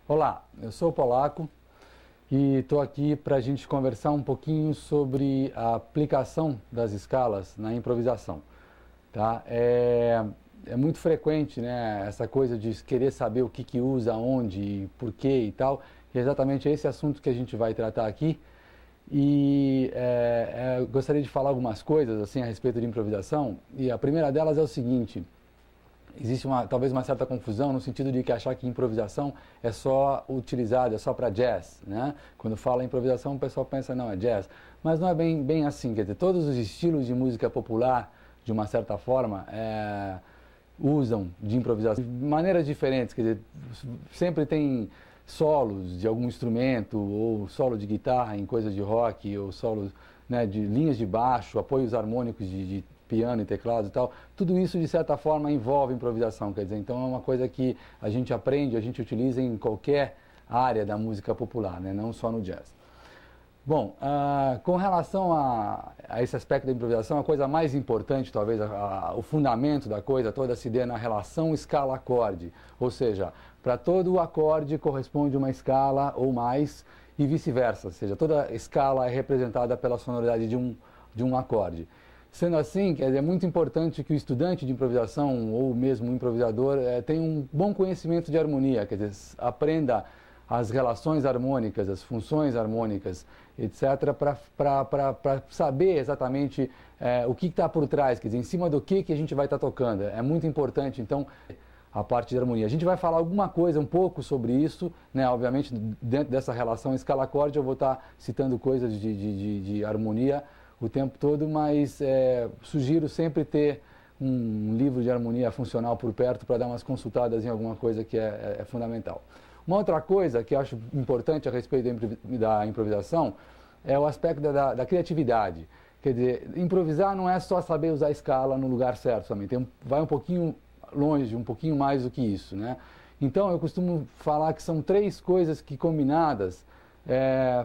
Olá, eu sou o Polaco e estou aqui para a gente conversar um pouquinho sobre a aplicação das escalas na improvisação. Tá? É muito frequente, né, essa coisa de querer saber o que usa, onde, e por quê e tal. E é exatamente esse assunto que a gente vai tratar aqui. E eu gostaria de falar algumas coisas assim a respeito de improvisação. E a primeira delas é o seguinte: existe talvez uma certa confusão no sentido de que achar que improvisação é só utilizada, é só para jazz, né? Quando fala improvisação, o pessoal pensa, não, é jazz. Mas não é bem assim, quer dizer, todos os estilos de música popular, de uma certa forma, usam de improvisação de maneiras diferentes, quer dizer, sempre tem solos de algum instrumento, ou solo de guitarra em coisas de rock, ou solos, né, de linhas de baixo, apoios harmônicos de piano e teclado e tal, tudo isso de certa forma envolve improvisação, quer dizer, então é uma coisa que a gente aprende, a gente utiliza em qualquer área da música popular, né, não só no jazz. Bom, com relação a esse aspecto da improvisação, a coisa mais importante, talvez, o fundamento da coisa toda se dê na relação escala-acorde, ou seja, para todo acorde corresponde uma escala ou mais e vice-versa, ou seja, toda escala é representada pela sonoridade de um acorde. Sendo assim, é muito importante que o estudante de improvisação ou mesmo o improvisador tenha um bom conhecimento de harmonia, quer dizer, aprenda as relações harmônicas, as funções harmônicas, etc., para saber exatamente o que está por trás, quer dizer, em cima do que a gente vai estar tocando. É muito importante, então, a parte de harmonia. A gente vai falar alguma coisa, um pouco sobre isso, né? Obviamente, dentro dessa relação escala-acorde, eu vou estar citando coisas de harmonia o tempo todo, mas sugiro sempre ter um livro de harmonia funcional por perto para dar umas consultadas em alguma coisa que é fundamental. Uma outra coisa que eu acho importante a respeito da improvisação é o aspecto da criatividade. Quer dizer, improvisar não é só saber usar a escala no lugar certo somente, vai um pouquinho longe, um pouquinho mais do que isso, né? Então eu costumo falar que são três coisas que combinadas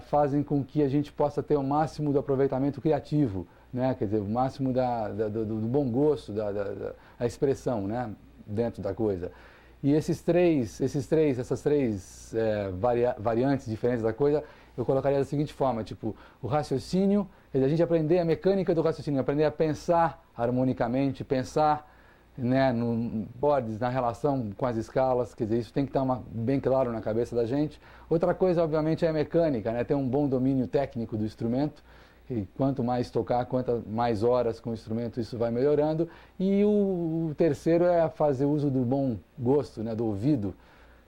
fazem com que a gente possa ter o máximo do aproveitamento criativo, né? Quer dizer, o máximo do bom gosto, da expressão, né? Dentro da coisa. E essas três variantes diferentes da coisa, eu colocaria da seguinte forma, tipo, o raciocínio, quer dizer, a gente aprender a mecânica do raciocínio, aprender a pensar harmonicamente, pensar, né, na relação com as escalas, quer dizer, isso tem que estar bem claro na cabeça da gente. Outra coisa, obviamente, é a mecânica, né, ter um bom domínio técnico do instrumento, e quanto mais tocar, quanto mais horas com o instrumento, isso vai melhorando. E o terceiro é fazer uso do bom gosto, né, do ouvido.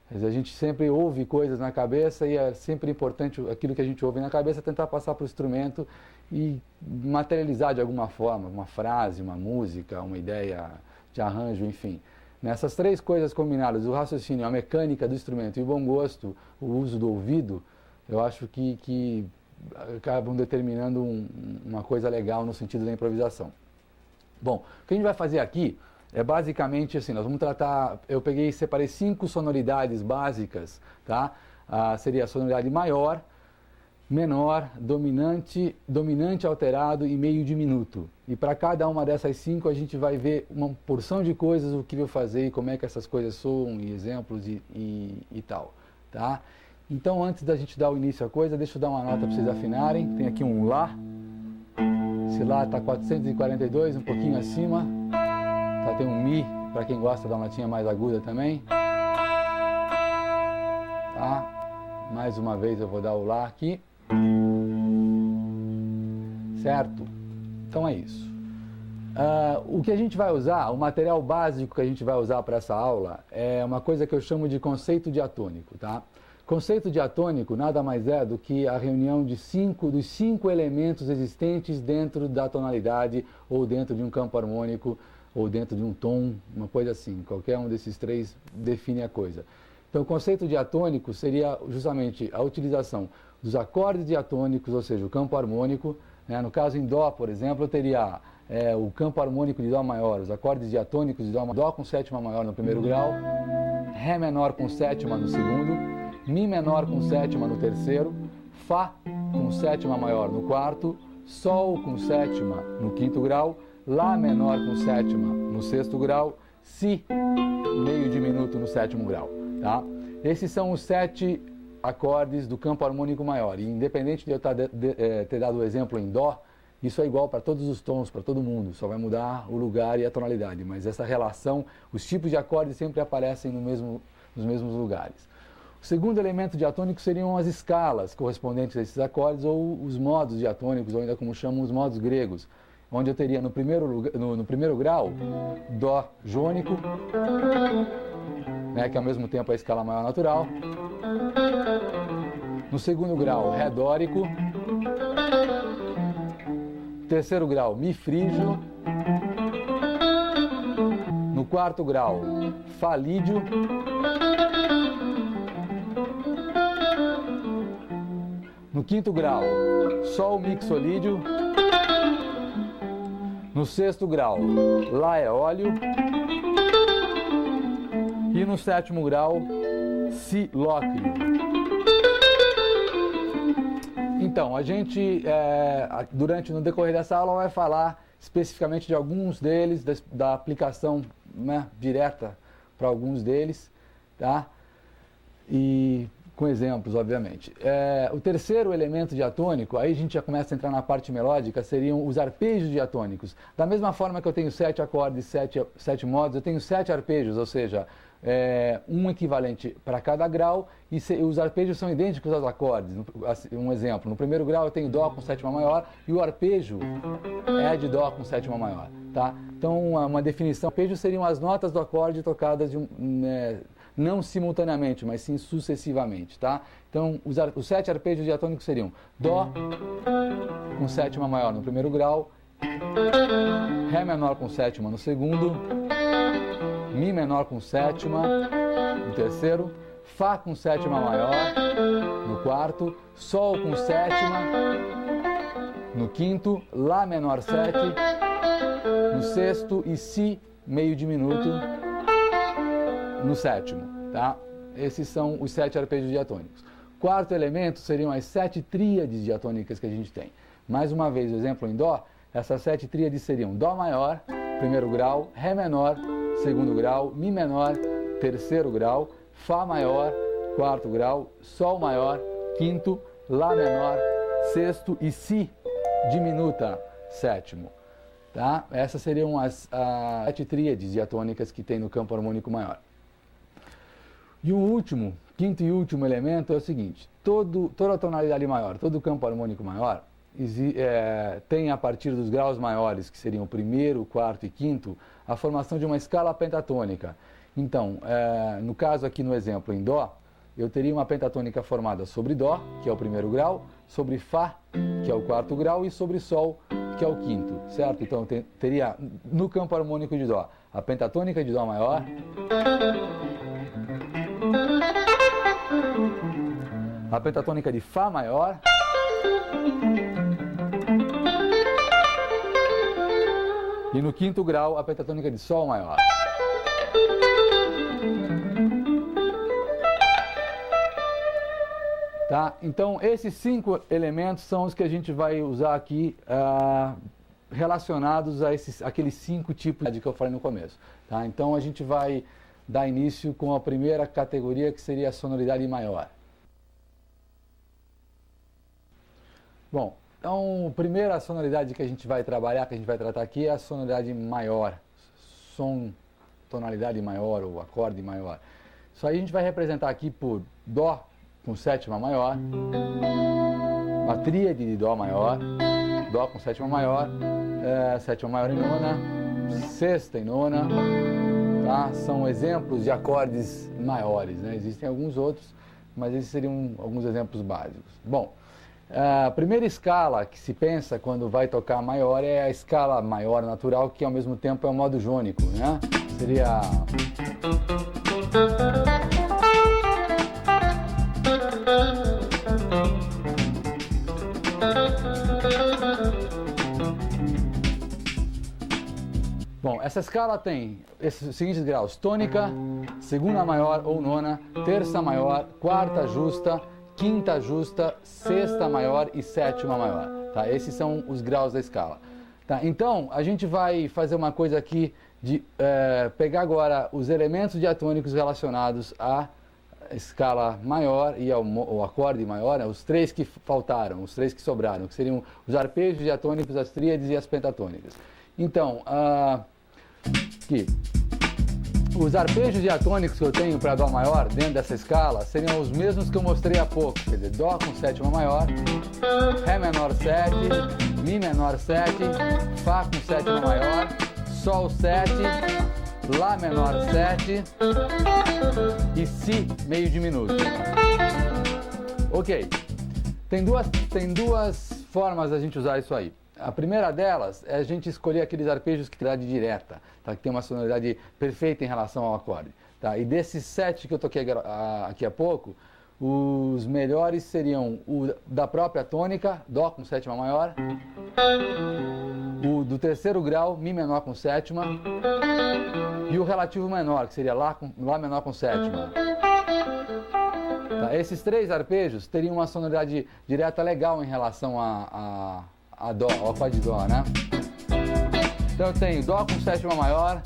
Quer dizer, a gente sempre ouve coisas na cabeça e é sempre importante aquilo que a gente ouve na cabeça tentar passar para o instrumento e materializar de alguma forma, uma frase, uma música, uma ideia de arranjo, enfim. Nessas três coisas combinadas, o raciocínio, a mecânica do instrumento e o bom gosto, o uso do ouvido, eu acho que acabam determinando uma coisa legal no sentido da improvisação. Bom, o que a gente vai fazer aqui é basicamente assim, nós vamos tratar, separei 5 sonoridades básicas, tá? Seria a sonoridade maior, menor, dominante alterado e meio diminuto. E para cada uma dessas 5 a gente vai ver uma porção de coisas, o que eu fazer e como é que essas coisas soam, e exemplos e tal, tá? Então, antes da gente dar o início à coisa, deixa eu dar uma nota para vocês afinarem. Tem aqui um Lá. Esse Lá está 442, um pouquinho acima. Tá, tem um Mi, para quem gosta da notinha mais aguda também. Tá? Mais uma vez eu vou dar o Lá aqui. Certo? Então é isso. O que a gente vai usar, o material básico que a gente vai usar para essa aula é uma coisa que eu chamo de conceito diatônico, tá? Conceito diatônico nada mais é do que a reunião dos 5 elementos existentes dentro da tonalidade, ou dentro de um campo harmônico, ou dentro de um tom, uma coisa assim. Qualquer um desses três define a coisa. Então, o conceito diatônico seria justamente a utilização dos acordes diatônicos, ou seja, o campo harmônico, né? No caso em Dó, por exemplo, eu teria o campo harmônico de Dó maior, os acordes diatônicos de Dó com sétima maior no primeiro grau, Ré menor com sétima no segundo, Mi menor com sétima no terceiro, Fá com sétima maior no quarto, Sol com sétima no quinto grau, Lá menor com sétima no sexto grau, Si meio diminuto no sétimo grau, tá? Esses são os 7 acordes do campo harmônico maior. E independente de eu ter dado o exemplo em Dó, isso é igual para todos os tons, para todo mundo, só vai mudar o lugar e a tonalidade. Mas essa relação, os tipos de acordes sempre aparecem nos mesmos lugares. O segundo elemento diatônico seriam as escalas correspondentes a esses acordes, ou os modos diatônicos, ou ainda como chamam os modos gregos, onde eu teria no primeiro grau, Dó jônico, né, que ao mesmo tempo é a escala maior natural. No segundo grau, Ré dórico. Terceiro grau, Mi frígio. No quarto grau, Fá lídio. No quinto grau, Sol mixolídio. No sexto grau, Lá eólio. E no sétimo grau, Si lóquio. Então, a gente, no decorrer dessa aula, vai falar especificamente de alguns deles, da aplicação, né, direta para alguns deles, tá? E com exemplos, obviamente. O terceiro elemento diatônico, aí a gente já começa a entrar na parte melódica, seriam os arpejos diatônicos. Da mesma forma que eu tenho 7 acordes, 7 modos, eu tenho 7 arpejos, ou seja, um equivalente para cada grau, e os arpejos são idênticos aos acordes. Um exemplo, no primeiro grau eu tenho Dó com sétima maior, e o arpejo é de Dó com sétima maior. Tá? Então, uma definição, arpejos seriam as notas do acorde tocadas não simultaneamente, mas sim sucessivamente, tá? Então, os 7 arpejos diatônicos seriam Dó com sétima maior no primeiro grau, Ré menor com sétima no segundo, Mi menor com sétima no terceiro, Fá com sétima maior no quarto, Sol com sétima no quinto, Lá menor 7 no sexto e Si meio diminuto no sétimo, tá? Esses são os 7 arpejos diatônicos. Quarto elemento seriam as 7 tríades diatônicas que a gente tem. Mais uma vez, o exemplo em Dó, essas 7 tríades seriam Dó maior, primeiro grau, Ré menor, segundo grau, Mi menor, terceiro grau, Fá maior, quarto grau, Sol maior, quinto, Lá menor, sexto e Si diminuta, sétimo. Tá? Essas seriam as 7 tríades diatônicas que tem no campo harmônico maior. E o último, quinto e último elemento é o seguinte: toda a tonalidade maior, todo o campo harmônico maior, tem a partir dos graus maiores, que seriam o primeiro, quarto e quinto, a formação de uma escala pentatônica. Então, no caso aqui no exemplo em Dó, eu teria uma pentatônica formada sobre Dó, que é o primeiro grau, sobre Fá, que é o quarto grau, e sobre Sol, que é o quinto, certo? Então, teria no campo harmônico de Dó a pentatônica de Dó maior, a pentatônica de Fá maior, e no quinto grau a pentatônica de Sol maior. Tá? Então, esses 5 elementos são os que a gente vai usar aqui relacionados a aqueles 5 tipos que eu falei no começo. Tá? Então, a gente vai dar início com a primeira categoria, que seria a sonoridade maior. Bom, então, a primeira sonoridade que a gente vai trabalhar, que a gente vai tratar aqui, é a sonoridade maior. Som, tonalidade maior ou acorde maior. Isso aí a gente vai representar aqui por Dó com sétima maior, uma tríade de Dó maior, Dó com sétima maior e nona, sexta e nona, tá? São exemplos de acordes maiores, né? Existem alguns outros, mas esses seriam alguns exemplos básicos. Bom, a primeira escala que se pensa quando vai tocar maior é a escala maior natural, que ao mesmo tempo é o modo jônico, né? Seria... Bom, essa escala tem esses seguintes graus: tônica, segunda maior ou nona, terça maior, quarta justa, quinta justa, sexta maior e sétima maior. Tá? Esses são os graus da escala. Tá? Então, a gente vai fazer uma coisa aqui de pegar agora os elementos diatônicos relacionados a escala maior e o acorde maior, os três que faltaram, os três que sobraram, que seriam os arpejos diatônicos, as tríades e as pentatônicas. Então, aqui, os arpejos diatônicos que eu tenho para Dó maior dentro dessa escala seriam os mesmos que eu mostrei há pouco, quer dizer, Dó com sétima maior, Ré menor 7, Mi menor 7, Fá com sétima maior, Sol 7, Lá menor 7 e Si meio diminuto. Ok, tem duas formas da gente usar isso aí. A primeira delas é a gente escolher aqueles arpejos que tem direta, tá? Que tem uma sonoridade perfeita em relação ao acorde. Tá? E desses 7 que eu toquei aqui há pouco, os melhores seriam o da própria tônica, Dó com sétima maior, o do terceiro grau, Mi menor com sétima, e o relativo menor, que seria Lá menor com sétima. Tá? Esses 3 arpejos teriam uma sonoridade direta legal em relação a Dó, ao acorde de Dó, né? Então eu tenho Dó com sétima maior,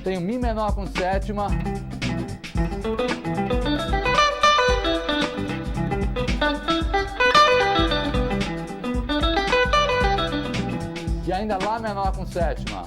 tenho Mi menor com sétima, e ainda Lá menor com sétima.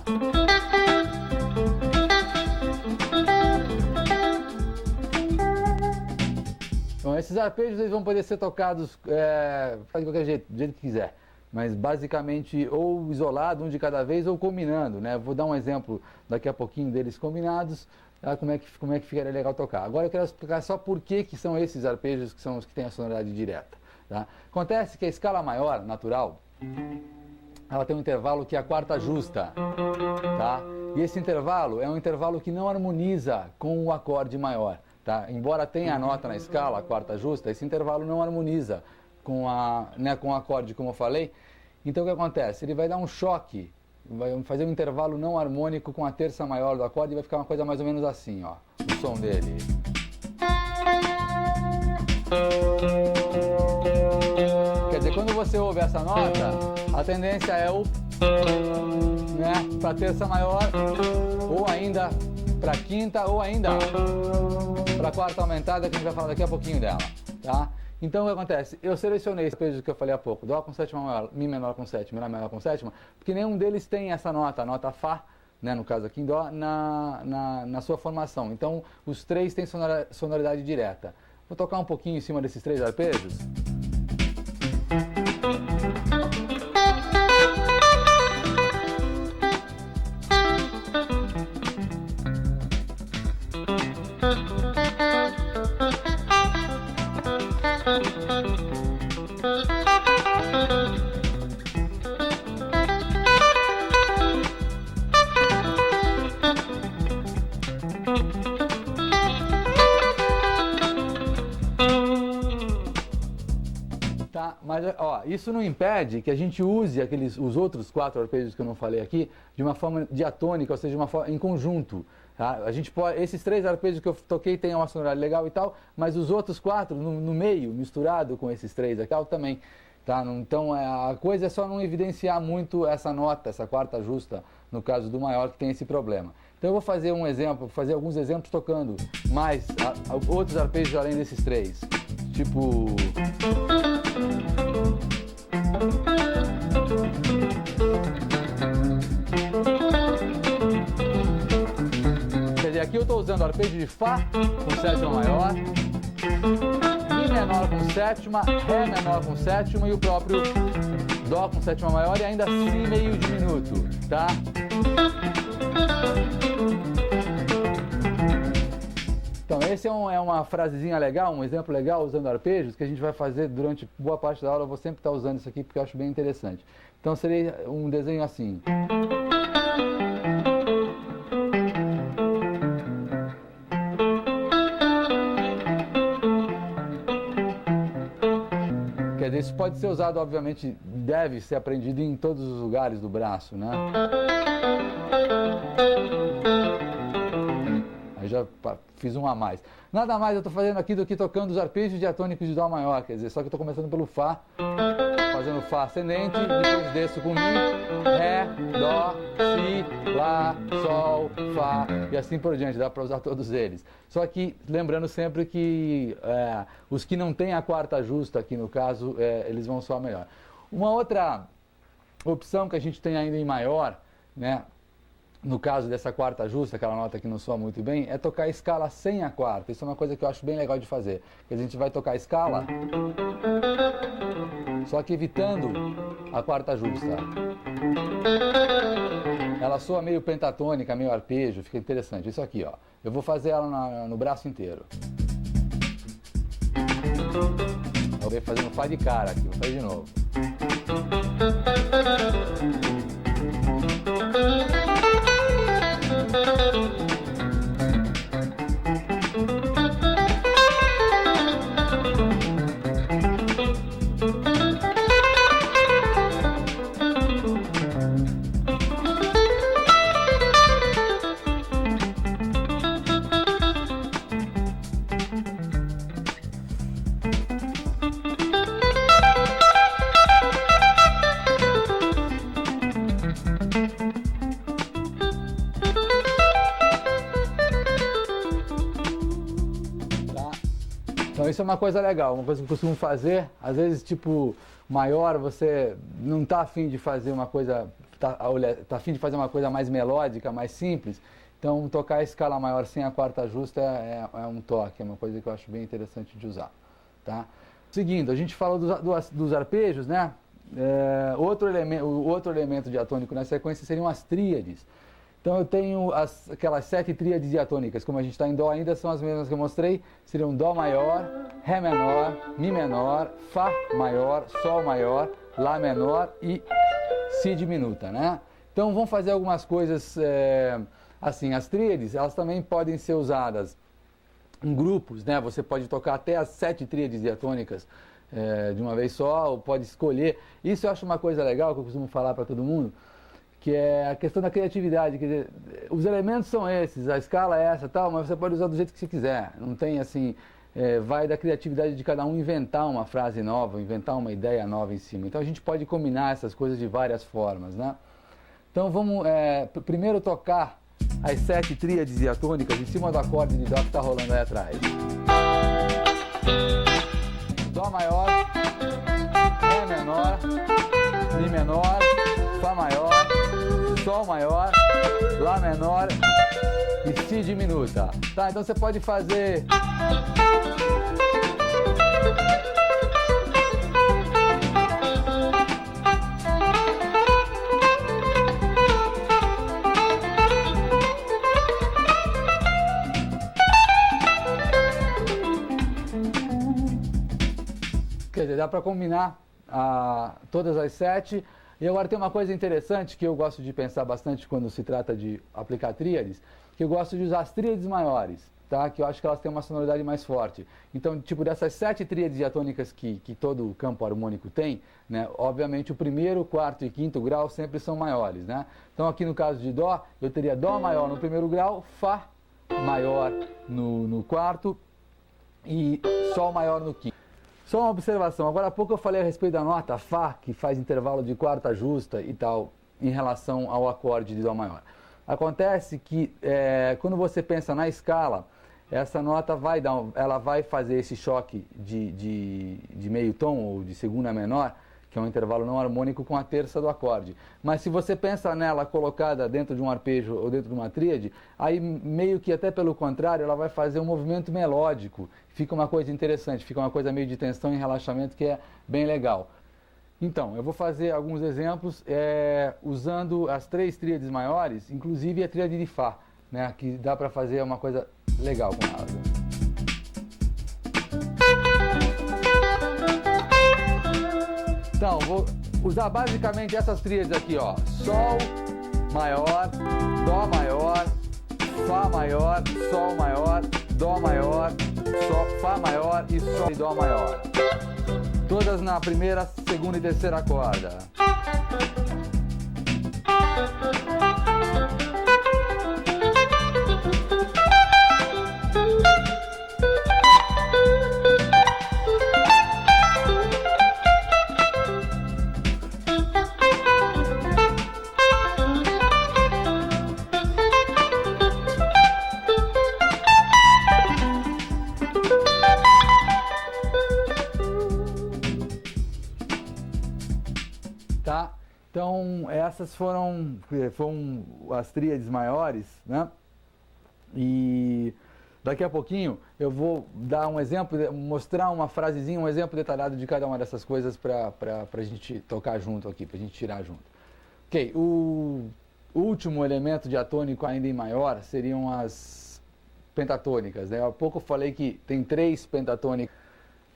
Então, esses arpejos eles vão poder ser tocados de qualquer jeito, do jeito que quiser. Mas basicamente ou isolado, um de cada vez, ou combinando, né? Vou dar um exemplo daqui a pouquinho deles combinados, tá? Como é que ficaria legal tocar. Agora eu quero explicar só por que são esses arpejos que são os que têm a sonoridade direta. Tá? Acontece que a escala maior, natural, ela tem um intervalo que é a quarta justa. Tá? E esse intervalo é um intervalo que não harmoniza com o acorde maior. Tá? Embora tenha a nota na escala, a quarta justa, esse intervalo não harmoniza com o acorde, como eu falei. Então o que acontece? Ele vai dar um choque, vai fazer um intervalo não harmônico com a terça maior do acorde e vai ficar uma coisa mais ou menos assim, ó, o som dele. Quer dizer, quando você ouve essa nota, a tendência é para terça maior, ou ainda para quinta, ou ainda para quarta aumentada, que a gente vai falar daqui a pouquinho dela, tá? Então o que acontece? Eu selecionei esse arpejo que eu falei há pouco, Dó com sétima maior, Mi menor com sétima, Lá menor com sétima, porque nenhum deles tem essa nota, a nota Fá, né, no caso aqui em Dó, na sua formação. Então os 3 têm sonoridade direta. Vou tocar um pouquinho em cima desses 3 arpejos. Tá, mas ó, isso não impede que a gente use os outros 4 arpejos que eu não falei aqui de uma forma diatônica, ou seja, em conjunto. Tá? A gente pode, esses 3 arpejos que eu toquei têm uma sonoridade legal e tal, mas os outros 4 no meio, misturado com esses 3 aqui, também. Tá? Então a coisa é só não evidenciar muito essa nota, essa quarta justa, no caso do maior, que tem esse problema. Então eu vou fazer um exemplo, fazer alguns exemplos tocando mais outros arpejos além desses 3. Tipo... Quer dizer, aqui eu estou usando o arpejo de Fá com sétima maior, Mi menor com sétima, Ré menor com sétima e o próprio Dó com sétima maior e ainda Si meio diminuto, tá? Então, esse é uma frasezinha legal, um exemplo legal usando arpejos que a gente vai fazer durante boa parte da aula. Eu vou sempre estar usando isso aqui porque eu acho bem interessante. Então, seria um desenho assim. Quer dizer, isso pode ser usado, obviamente, deve ser aprendido em todos os lugares do braço, né? já fiz um a mais. Nada mais eu estou fazendo aqui do que tocando os arpejos diatônicos de Dó maior, quer dizer, só que eu estou começando pelo Fá, fazendo Fá ascendente, depois desço com Mi, Ré, Dó, Si, Lá, Sol, Fá e assim por diante, dá para usar todos eles. Só que lembrando sempre que os que não têm a quarta justa aqui no caso, eles vão soar melhor. Uma outra opção que a gente tem ainda em maior, né? No caso dessa quarta justa, aquela nota que não soa muito bem, é tocar a escala sem a quarta. Isso é uma coisa que eu acho bem legal de fazer. A gente vai tocar a escala, só que evitando a quarta justa. Ela soa meio pentatônica, meio arpejo, fica interessante. Isso aqui, ó. Eu vou fazer ela no braço inteiro. Eu vou fazer um Fá de cara aqui, vou fazer de novo. Então isso é uma coisa legal, uma coisa que eu costumo fazer, às vezes tipo maior você não está afim de fazer uma coisa, tá afim de fazer uma coisa mais melódica, mais simples, então tocar a escala maior sem a quarta justa é um toque, é uma coisa que eu acho bem interessante de usar, tá? Seguindo, a gente falou dos arpejos, né? Outro elemento diatônico na sequência seriam as tríades. Então eu tenho aquelas 7 tríades diatônicas, como a gente está em Dó ainda, são as mesmas que eu mostrei, seriam Dó maior, Ré menor, Mi menor, Fá maior, Sol maior, Lá menor e Si diminuta, né? Então vamos fazer algumas coisas, assim, as tríades, elas também podem ser usadas em grupos, né? Você pode tocar até as 7 tríades diatônicas de uma vez só, ou pode escolher. Isso eu acho uma coisa legal que eu costumo falar para todo mundo, que é a questão da criatividade, quer dizer, os elementos são esses, a escala é essa tal, mas você pode usar do jeito que você quiser, não tem assim, vai da criatividade de cada um inventar uma frase nova, inventar uma ideia nova em cima, então a gente pode combinar essas coisas de várias formas, né? Então vamos primeiro tocar as 7 tríades diatônicas em cima do acorde de Dó que está rolando aí atrás. Dó maior, Ré menor, Mi menor, Fá maior, Sol maior, Lá menor e Si diminuta. Tá, então você pode fazer... Quer dizer, dá para combinar todas as 7. E agora tem uma coisa interessante que eu gosto de pensar bastante quando se trata de aplicar tríades, que eu gosto de usar as tríades maiores, tá? Que eu acho que elas têm uma sonoridade mais forte. Então, tipo, dessas 7 tríades diatônicas que todo campo harmônico tem, né? Obviamente o primeiro, quarto e quinto grau sempre são maiores, né? Então aqui no caso de Dó, eu teria Dó maior no primeiro grau, Fá maior no quarto e Sol maior no quinto. Só uma observação, agora há pouco eu falei a respeito da nota Fá, que faz intervalo de quarta justa e tal, em relação ao acorde de Dó maior. Acontece que quando você pensa na escala, essa nota ela vai fazer esse choque de meio tom ou de segunda menor, que é um intervalo não harmônico com a terça do acorde. Mas se você pensa nela colocada dentro de um arpejo ou dentro de uma tríade, aí meio que até pelo contrário, ela vai fazer um movimento melódico. Fica uma coisa interessante, fica uma coisa meio de tensão e relaxamento que é bem legal. Então, eu vou fazer alguns exemplos usando as 3 tríades maiores, inclusive a tríade de Fá, né, que dá para fazer uma coisa legal com ela. Então, vou usar basicamente essas tríades aqui, ó. Sol maior, Dó maior, Fá maior, Sol maior, Dó maior, Fá maior e Sol e Dó maior. Todas na primeira, segunda e terceira corda. essas foram as tríades maiores, né? E daqui a pouquinho eu vou dar um exemplo, mostrar uma frasezinha, um exemplo detalhado de cada uma dessas coisas para a gente tocar junto aqui, para a gente tirar junto. Ok, o último elemento diatônico ainda em maior seriam as pentatônicas, né? Há pouco eu falei que tem 3 pentatônicas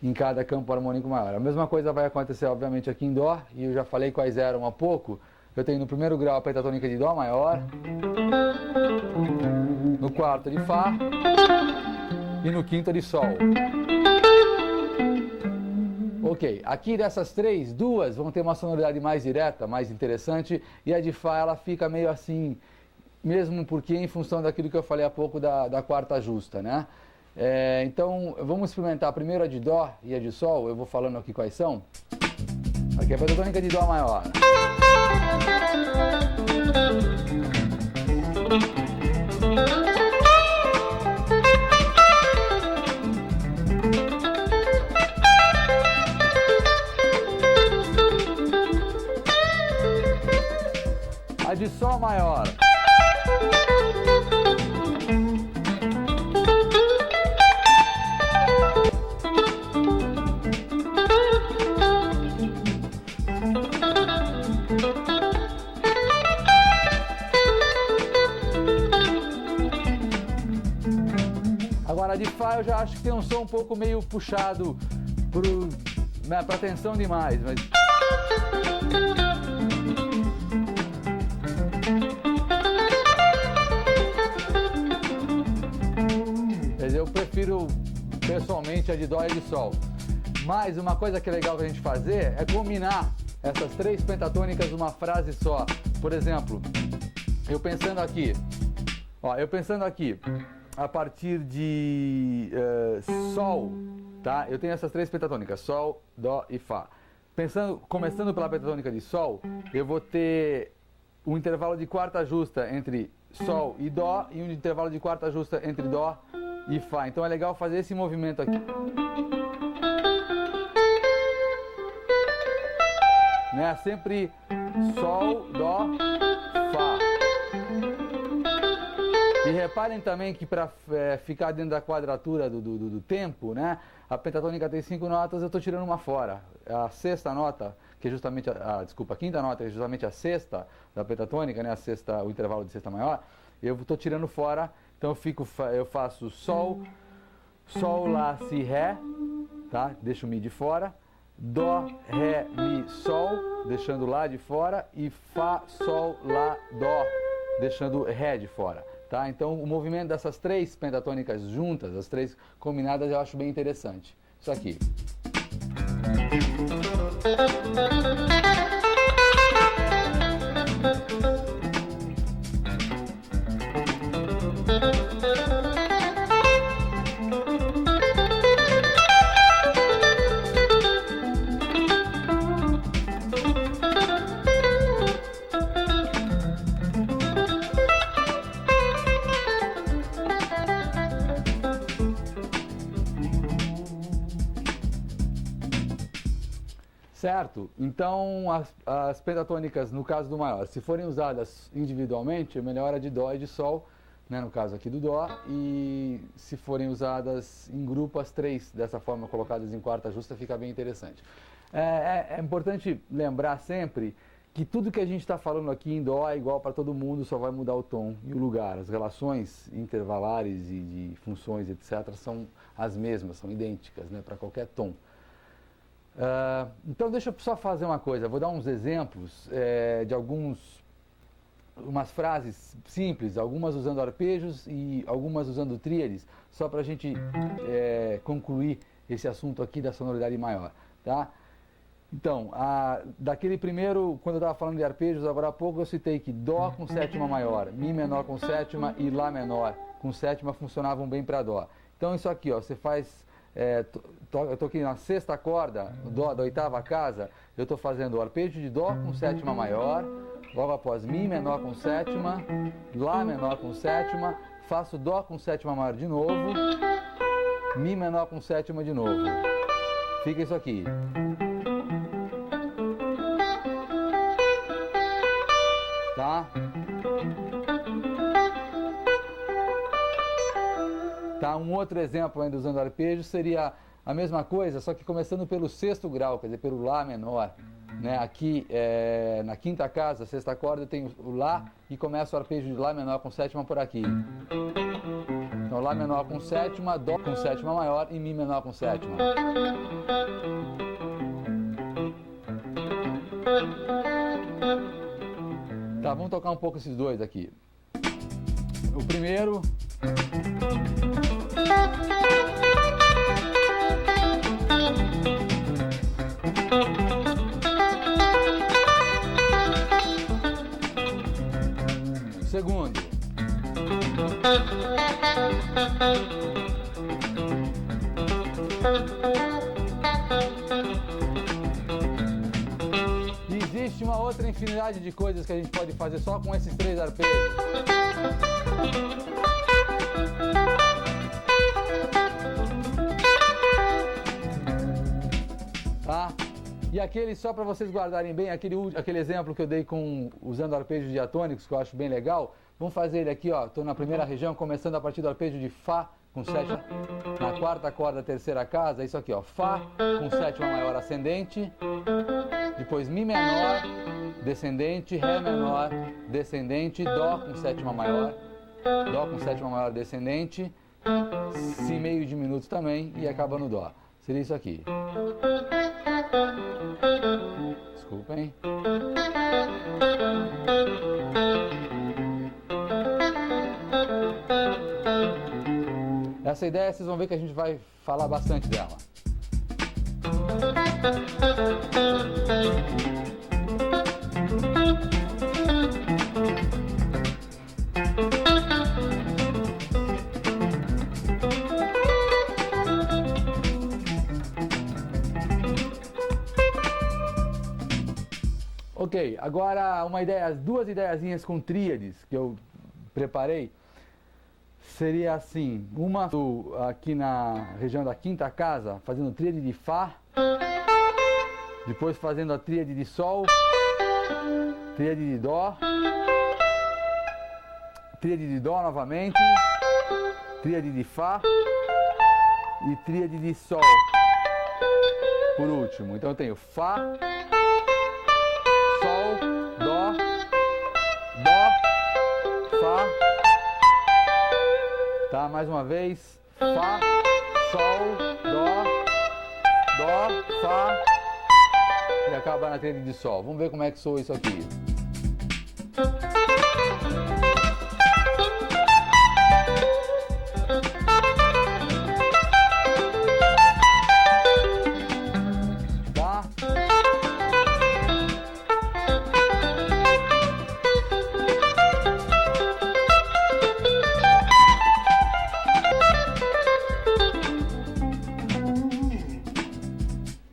em cada campo harmônico maior. A mesma coisa vai acontecer, obviamente, aqui em Dó, e eu já falei quais eram há pouco. Eu tenho no primeiro grau a pentatônica de Dó maior, no quarto de Fá e no quinto de Sol. Ok, aqui dessas 3, 2 vão ter uma sonoridade mais direta, mais interessante, e a de Fá ela fica meio assim, mesmo porque em função daquilo que eu falei há pouco da quarta justa, né? Então, vamos experimentar primeiro a de Dó e a de Sol, eu vou falando aqui quais são. Aqui a pentatônica de Dó maior. A de Sol maior. Agora a de Fá eu já acho que tem um som um pouco meio puxado para atenção demais, mas... Eu prefiro pessoalmente a de Dó e a de Sol. Mas uma coisa que é legal que a gente fazer é combinar essas 3 pentatônicas numa frase só. Por exemplo, eu pensando aqui, a partir de Sol, tá? Eu tenho essas 3 pentatônicas, Sol, Dó e Fá. Começando pela pentatônica de Sol, eu vou ter um intervalo de quarta justa entre Sol e Dó e um intervalo de quarta justa entre Dó e Fá. Então é legal fazer esse movimento aqui. Né? Sempre Sol, Dó, Fá. E reparem também que para ficar dentro da quadratura do tempo, né? A pentatônica tem 5 notas, eu estou tirando uma fora. A sexta nota, que é justamente a quinta nota, que é justamente a sexta da pentatônica, né? O intervalo de sexta maior, eu estou tirando fora. Então eu faço Sol, Sol, Lá, Si, Ré, tá? Deixo o Mi de fora, Dó, Ré, Mi, Sol, deixando Lá de fora, e Fá, Sol, Lá, Dó, deixando Ré de fora, tá? Então o movimento dessas 3 pentatônicas juntas, as 3 combinadas, eu acho bem interessante. Isso aqui. Certo? Então, as pentatônicas, no caso do maior, se forem usadas individualmente, é melhor a de Dó e de Sol, né, no caso aqui do Dó, e se forem usadas em grupo, as 3, dessa forma, colocadas em quarta justa, fica bem interessante. É importante lembrar sempre que tudo que a gente está falando aqui em Dó é igual para todo mundo, só vai mudar o tom e o lugar. As relações intervalares e de funções, etc., são as mesmas, são idênticas, né, para qualquer tom. Então deixa eu só fazer uma coisa, vou dar uns exemplos de umas frases simples, algumas usando arpejos e algumas usando tríades, só para a gente concluir esse assunto aqui da sonoridade maior, tá? Então, daquele primeiro, quando eu estava falando de arpejos, agora há pouco eu citei que Dó com sétima maior, Mi menor com sétima e Lá menor com sétima funcionavam bem para Dó. Então isso aqui, ó, você faz... eu estou aqui na sexta corda, Dó da oitava casa, eu estou fazendo o arpejo de Dó com sétima maior, logo após Mi menor com sétima, Lá menor com sétima, faço Dó com sétima maior de novo, Mi menor com sétima de novo. Fica isso aqui. Tá, um outro exemplo ainda usando arpejo seria a mesma coisa, só que começando pelo sexto grau, quer dizer, pelo Lá menor. Né? Aqui, na quinta casa, sexta corda, tem o Lá e começa o arpejo de Lá menor com sétima por aqui. Então, Lá menor com sétima, Dó com sétima maior e Mi menor com sétima. Tá, vamos tocar um pouco esses dois aqui. O primeiro... Segundo. Existe uma outra infinidade de coisas que a gente pode fazer só com esses três arpejos. Tá? E aquele, só para vocês guardarem bem, aquele exemplo que eu dei usando arpejos diatônicos, que eu acho bem legal, vamos fazer ele aqui, ó. Estou na primeira região, começando a partir do arpejo de Fá com sétima, na quarta corda, terceira casa, isso aqui, ó. Fá com sétima maior ascendente, depois Mi menor, descendente, Ré menor, descendente, Dó com sétima maior, descendente, Si meio diminuto também e acaba no Dó. Seria isso aqui. Desculpem. Essa ideia vocês vão ver que a gente vai falar bastante dela. Ok, agora duas ideiazinhas com tríades que eu preparei. Seria assim, uma aqui na região da quinta casa, fazendo tríade de Fá, depois fazendo a tríade de Sol, tríade de Dó, tríade de Dó novamente, tríade de Fá e tríade de Sol por último. Então eu tenho Fá, Sol, Dó, Dó, Fá. Tá, mais uma vez, Fá, Sol, Dó, Dó, Fá e acaba na tríade de Sol. Vamos ver como é que soa isso aqui. Tá?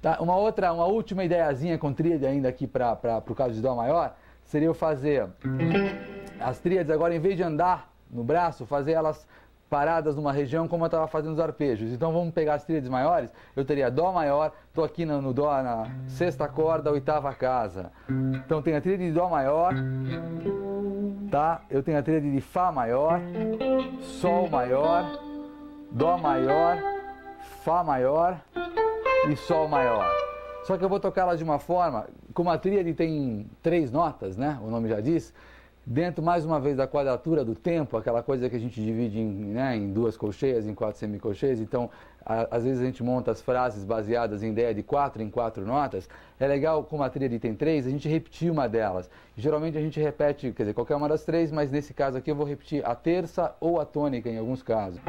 Tá, uma última ideiazinha com tríade ainda aqui para o caso de Dó maior, seria eu fazer as tríades agora, em vez de andar no braço, fazer elas paradas numa região como eu estava fazendo os arpejos. Então vamos pegar as tríades maiores, eu teria Dó maior, estou aqui no Dó na sexta corda, oitava casa. Então tem a tríade de Dó maior, tá? Eu tenho a tríade de Fá maior, Sol maior, Dó maior, Fá maior e Sol maior. Só que eu vou tocá-las de uma forma, como a tríade tem 3 notas, né? O nome já diz, dentro mais uma vez da quadratura do tempo, aquela coisa que a gente divide em 2 colcheias, em 4 semicolcheias, então às vezes a gente monta as frases baseadas em ideia de 4 em 4 notas. É legal, como a tríade tem 3, a gente repetir uma delas. Geralmente a gente repete, quer dizer, qualquer uma das 3, mas nesse caso aqui eu vou repetir a terça ou a tônica em alguns casos.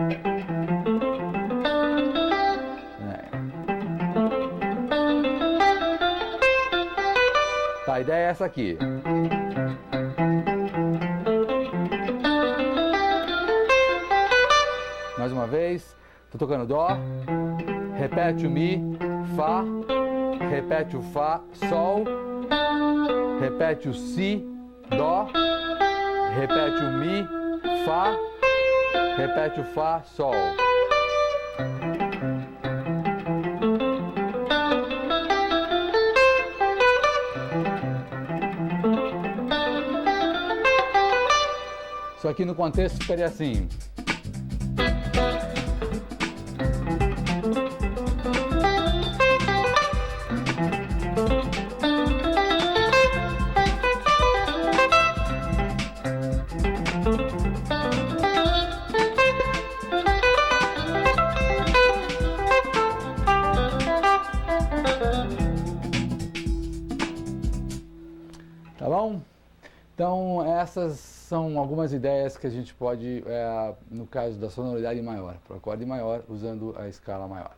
Tá, a ideia é essa aqui. Mais uma vez, tô tocando Dó, repete o Mi, Fá, repete o Fá, Sol, repete o Si, Dó, repete o Mi, Fá, repete o Fá, Sol. Isso aqui no contexto ficaria assim. Tá bom? Então, essas são algumas ideias que a gente pode, no caso da sonoridade maior, para o acorde maior, usando a escala maior.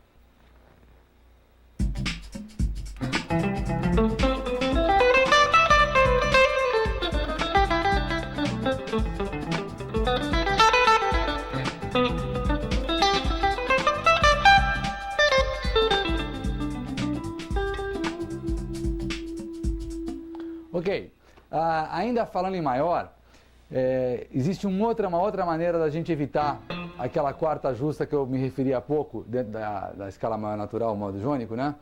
Ok, ainda falando em maior, existe uma outra maneira da gente evitar aquela quarta justa que eu me referi há pouco, dentro da escala maior natural, o modo jônico, né?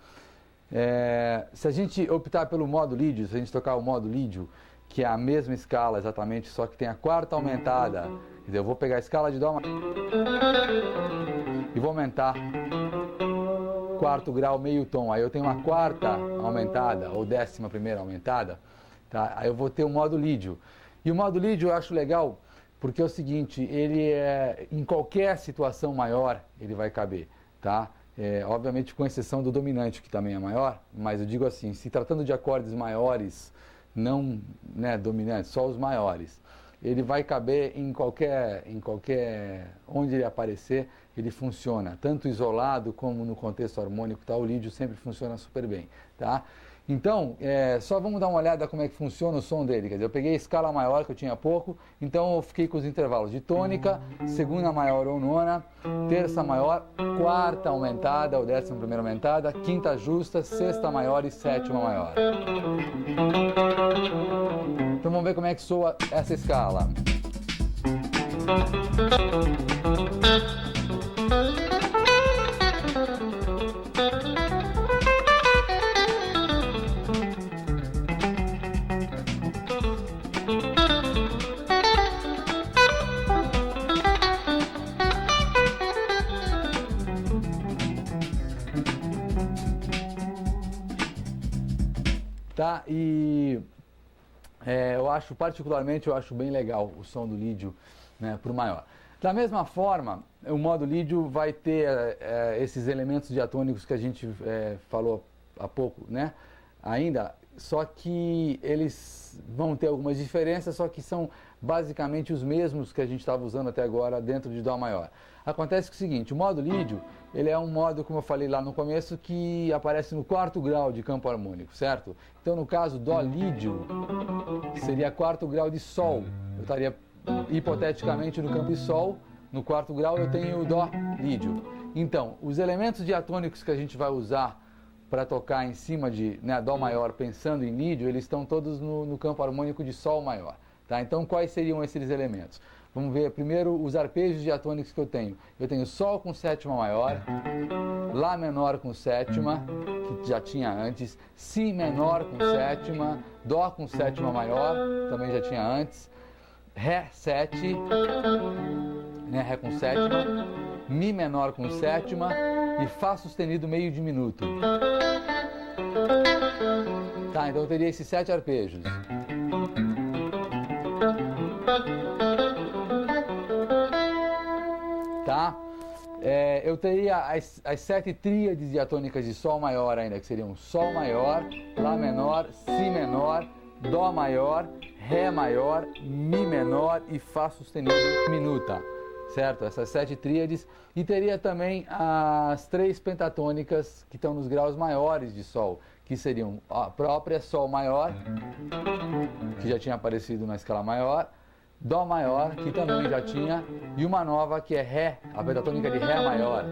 Se a gente optar pelo modo lídio, se a gente tocar o modo lídio, que é a mesma escala exatamente, só que tem a quarta aumentada, quer dizer, eu vou pegar a escala de Dó e vou aumentar quarto grau meio tom, aí eu tenho uma quarta aumentada, ou 11ª aumentada, tá? Aí eu vou ter o modo lídio. E o modo lídio eu acho legal, porque é o seguinte, ele em qualquer situação maior, ele vai caber, tá? Obviamente com exceção do dominante, que também é maior, mas eu digo assim, se tratando de acordes maiores, não, né, dominantes, só os maiores, ele vai caber em qualquer, onde ele aparecer, ele funciona, tanto isolado como no contexto harmônico, tá? O lídio sempre funciona super bem, tá? Então, só vamos dar uma olhada como é que funciona o som dele. Quer dizer, eu peguei a escala maior que eu tinha há pouco, então eu fiquei com os intervalos de tônica, segunda maior ou nona, terça maior, quarta aumentada ou 11ª aumentada, quinta justa, sexta maior e sétima maior. Então vamos ver como é que soa essa escala. Tá? E eu acho bem legal o som do lídio, né, para o maior. Da mesma forma, o modo lídio vai ter esses elementos diatônicos que a gente falou há pouco, né? Ainda, só que eles vão ter algumas diferenças, só que são basicamente os mesmos que a gente estava usando até agora dentro de Dó maior. Acontece que é o seguinte, o modo lídio, ele é um modo, como eu falei lá no começo, que aparece no quarto grau de campo harmônico, certo? Então, no caso, Dó lídio seria quarto grau de Sol. Eu estaria, hipoteticamente, no campo de Sol, no quarto grau eu tenho o Dó lídio. Então, os elementos diatônicos que a gente vai usar para tocar em cima de, né, Dó maior pensando em lídio, eles estão todos no campo harmônico de Sol maior. Tá? Então, quais seriam esses elementos? Vamos ver primeiro os arpejos diatônicos que eu tenho. Eu tenho Sol com sétima maior, Lá menor com sétima, que já tinha antes, Si menor com sétima, Dó com sétima maior, também já tinha antes, Ré 7, né, Ré com sétima, Mi menor com sétima e Fá sustenido meio diminuto. Tá, então eu teria esses 7 arpejos. Tá? Eu teria as 7 tríades diatônicas de Sol maior ainda, que seriam Sol maior, Lá menor, Si menor, Dó maior, Ré maior, Mi menor e Fá sustenido diminuta, certo? Essas 7 tríades. E teria também as 3 pentatônicas que estão nos graus maiores de Sol, que seriam a própria Sol maior, que já tinha aparecido na escala maior, Dó maior, que também já tinha, e uma nova que é Ré, a pentatônica de Ré maior,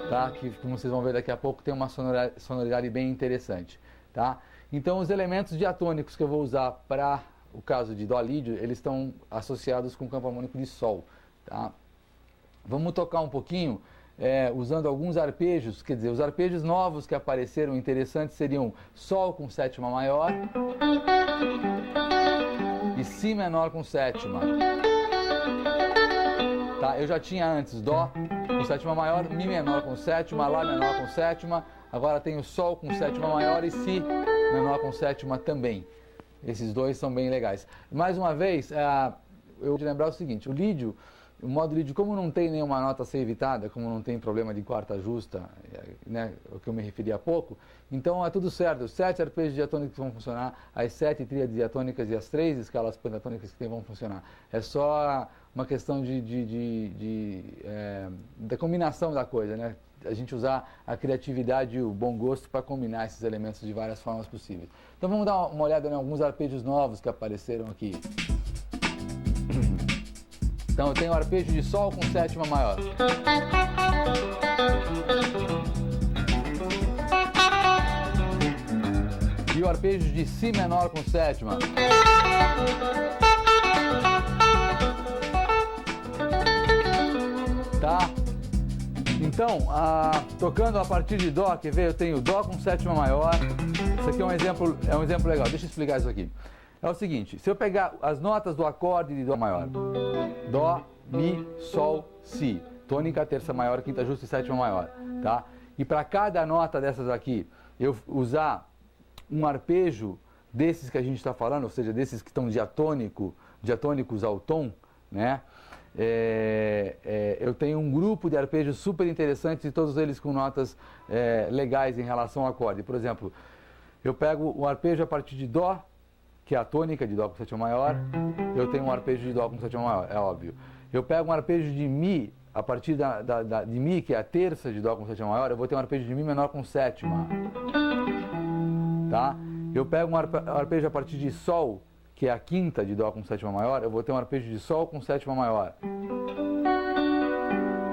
tá? Que, como vocês vão ver daqui a pouco, tem uma sonoridade bem interessante, tá? Então, os elementos diatônicos que eu vou usar para o caso de Dó lídio, eles estão associados com o campo harmônico de Sol, tá? Vamos tocar um pouquinho, usando alguns arpejos, quer dizer, os arpejos novos que apareceram interessantes seriam Sol com sétima maior, e Si menor com sétima. Tá? Eu já tinha antes Dó com sétima maior, Mi menor com sétima, Lá menor com sétima, agora tenho Sol com sétima maior e Si menor com sétima também. Esses dois são bem legais. Mais uma vez, eu vou te lembrar o seguinte, o modo lídio, como não tem nenhuma nota a ser evitada, como não tem problema de quarta justa, né, o que eu me referi há pouco, então é tudo certo. Os 7 arpejos diatônicos vão funcionar, as 7 tríades diatônicas e as 3 escalas pentatônicas que tem vão funcionar. É só uma questão da combinação da coisa, né? A gente usar a criatividade e o bom gosto para combinar esses elementos de várias formas possíveis. Então vamos dar uma olhada em alguns arpejos novos que apareceram aqui. Então eu tenho o arpejo de Sol com sétima maior. E o arpejo de Si menor com sétima. Tá? Então, tocando a partir de Dó, quer ver? Eu tenho Dó com sétima maior. Isso aqui é um exemplo legal. Deixa eu explicar isso aqui. É o seguinte, se eu pegar as notas do acorde de Dó maior, Dó, Mi, Sol, Si, tônica, terça maior, quinta justa e sétima maior, tá? E para cada nota dessas aqui, eu usar um arpejo desses que a gente está falando, ou seja, desses que estão diatônicos ao tom, né? Eu tenho um grupo de arpejos super interessantes e todos eles com notas legais em relação ao acorde. Por exemplo, eu pego um arpejo a partir de Dó, que é a tônica de Dó com sétima maior, eu tenho um arpejo de Dó com sétima maior, é óbvio. Eu pego um arpejo de Mi, a partir de Mi, que é a terça de Dó com sétima maior, eu vou ter um arpejo de Mi menor com sétima. Tá? Eu pego um arpejo a partir de Sol, que é a quinta de Dó com sétima maior, eu vou ter um arpejo de Sol com sétima maior.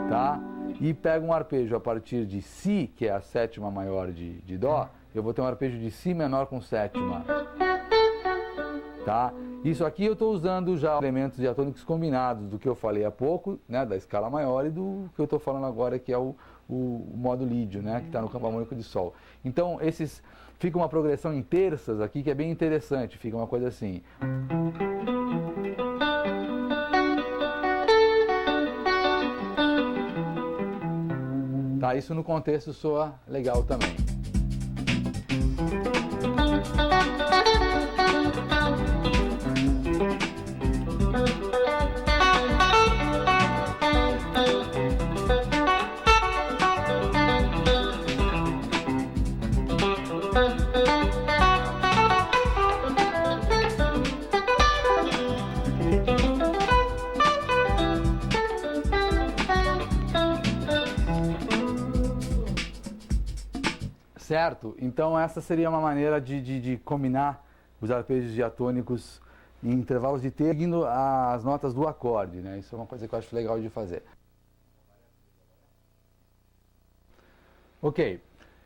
Tá? E pego um arpejo a partir de Si, que é a sétima maior de Dó, eu vou ter um arpejo de Si menor com sétima. Tá? Isso aqui eu estou usando já elementos diatônicos combinados do que eu falei há pouco, né, da escala maior e do que eu estou falando agora, que é o modo lídio, né, que está no campo harmônico de Sol. Então, fica uma progressão em terças aqui que é bem interessante, fica uma coisa assim. Tá, isso no contexto soa legal também. Certo? Então essa seria uma maneira de combinar os arpejos diatônicos em intervalos de tempo, seguindo as notas do acorde, né? Isso é uma coisa que eu acho legal de fazer. Ok,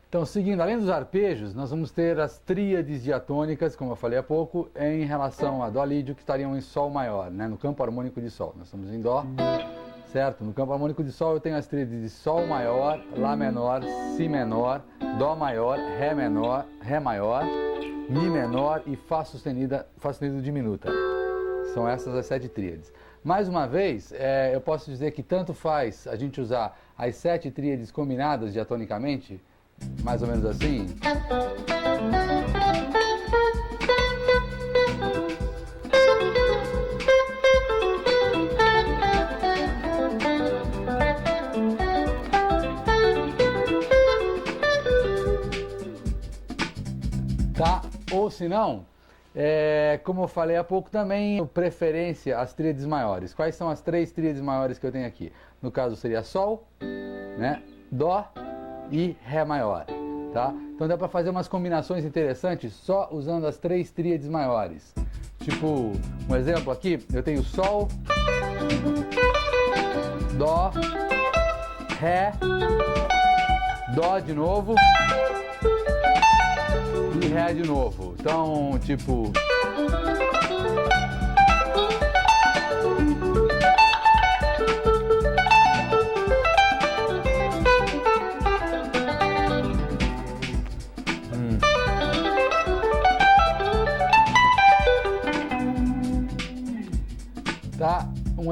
então seguindo, além dos arpejos, nós vamos ter as tríades diatônicas, como eu falei há pouco, em relação a Dó lídio, que estariam em Sol maior, né? No campo harmônico de Sol. Nós estamos em Dó. Certo? No campo harmônico de Sol eu tenho as tríades de Sol maior, Lá menor, Si menor, Dó maior, Ré maior, Mi menor e Fá sustenido diminuta. São essas as 7 tríades. Mais uma vez, eu posso dizer que tanto faz a gente usar as 7 tríades combinadas diatonicamente, mais ou menos assim. Tá? Ou se não, como eu falei há pouco também, preferência às tríades maiores. Quais são as 3 tríades maiores que eu tenho aqui? No caso seria Sol, né? Dó e Ré maior. Tá? Então dá para fazer umas combinações interessantes só usando as 3 tríades maiores. Tipo, um exemplo aqui, eu tenho Sol, Dó, Ré, Dó de novo e Ré de novo. Então, tipo...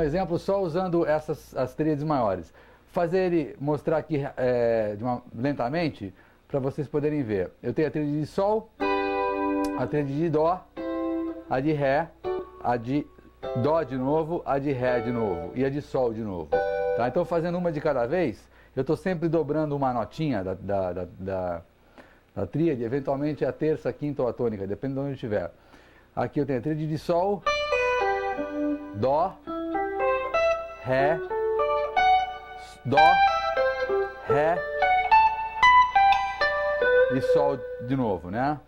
exemplo só usando as tríades maiores. Fazer ele mostrar aqui lentamente para vocês poderem ver. Eu tenho a tríade de Sol, a tríade de Dó, a de Ré, a de Dó de novo, a de Ré de novo e a de Sol de novo. Tá? Então fazendo uma de cada vez, eu estou sempre dobrando uma notinha da tríade, eventualmente a terça, a quinta ou a tônica, depende de onde eu estiver. Aqui eu tenho a tríade de Sol, Dó, Ré, Dó, Ré e Sol de novo, né?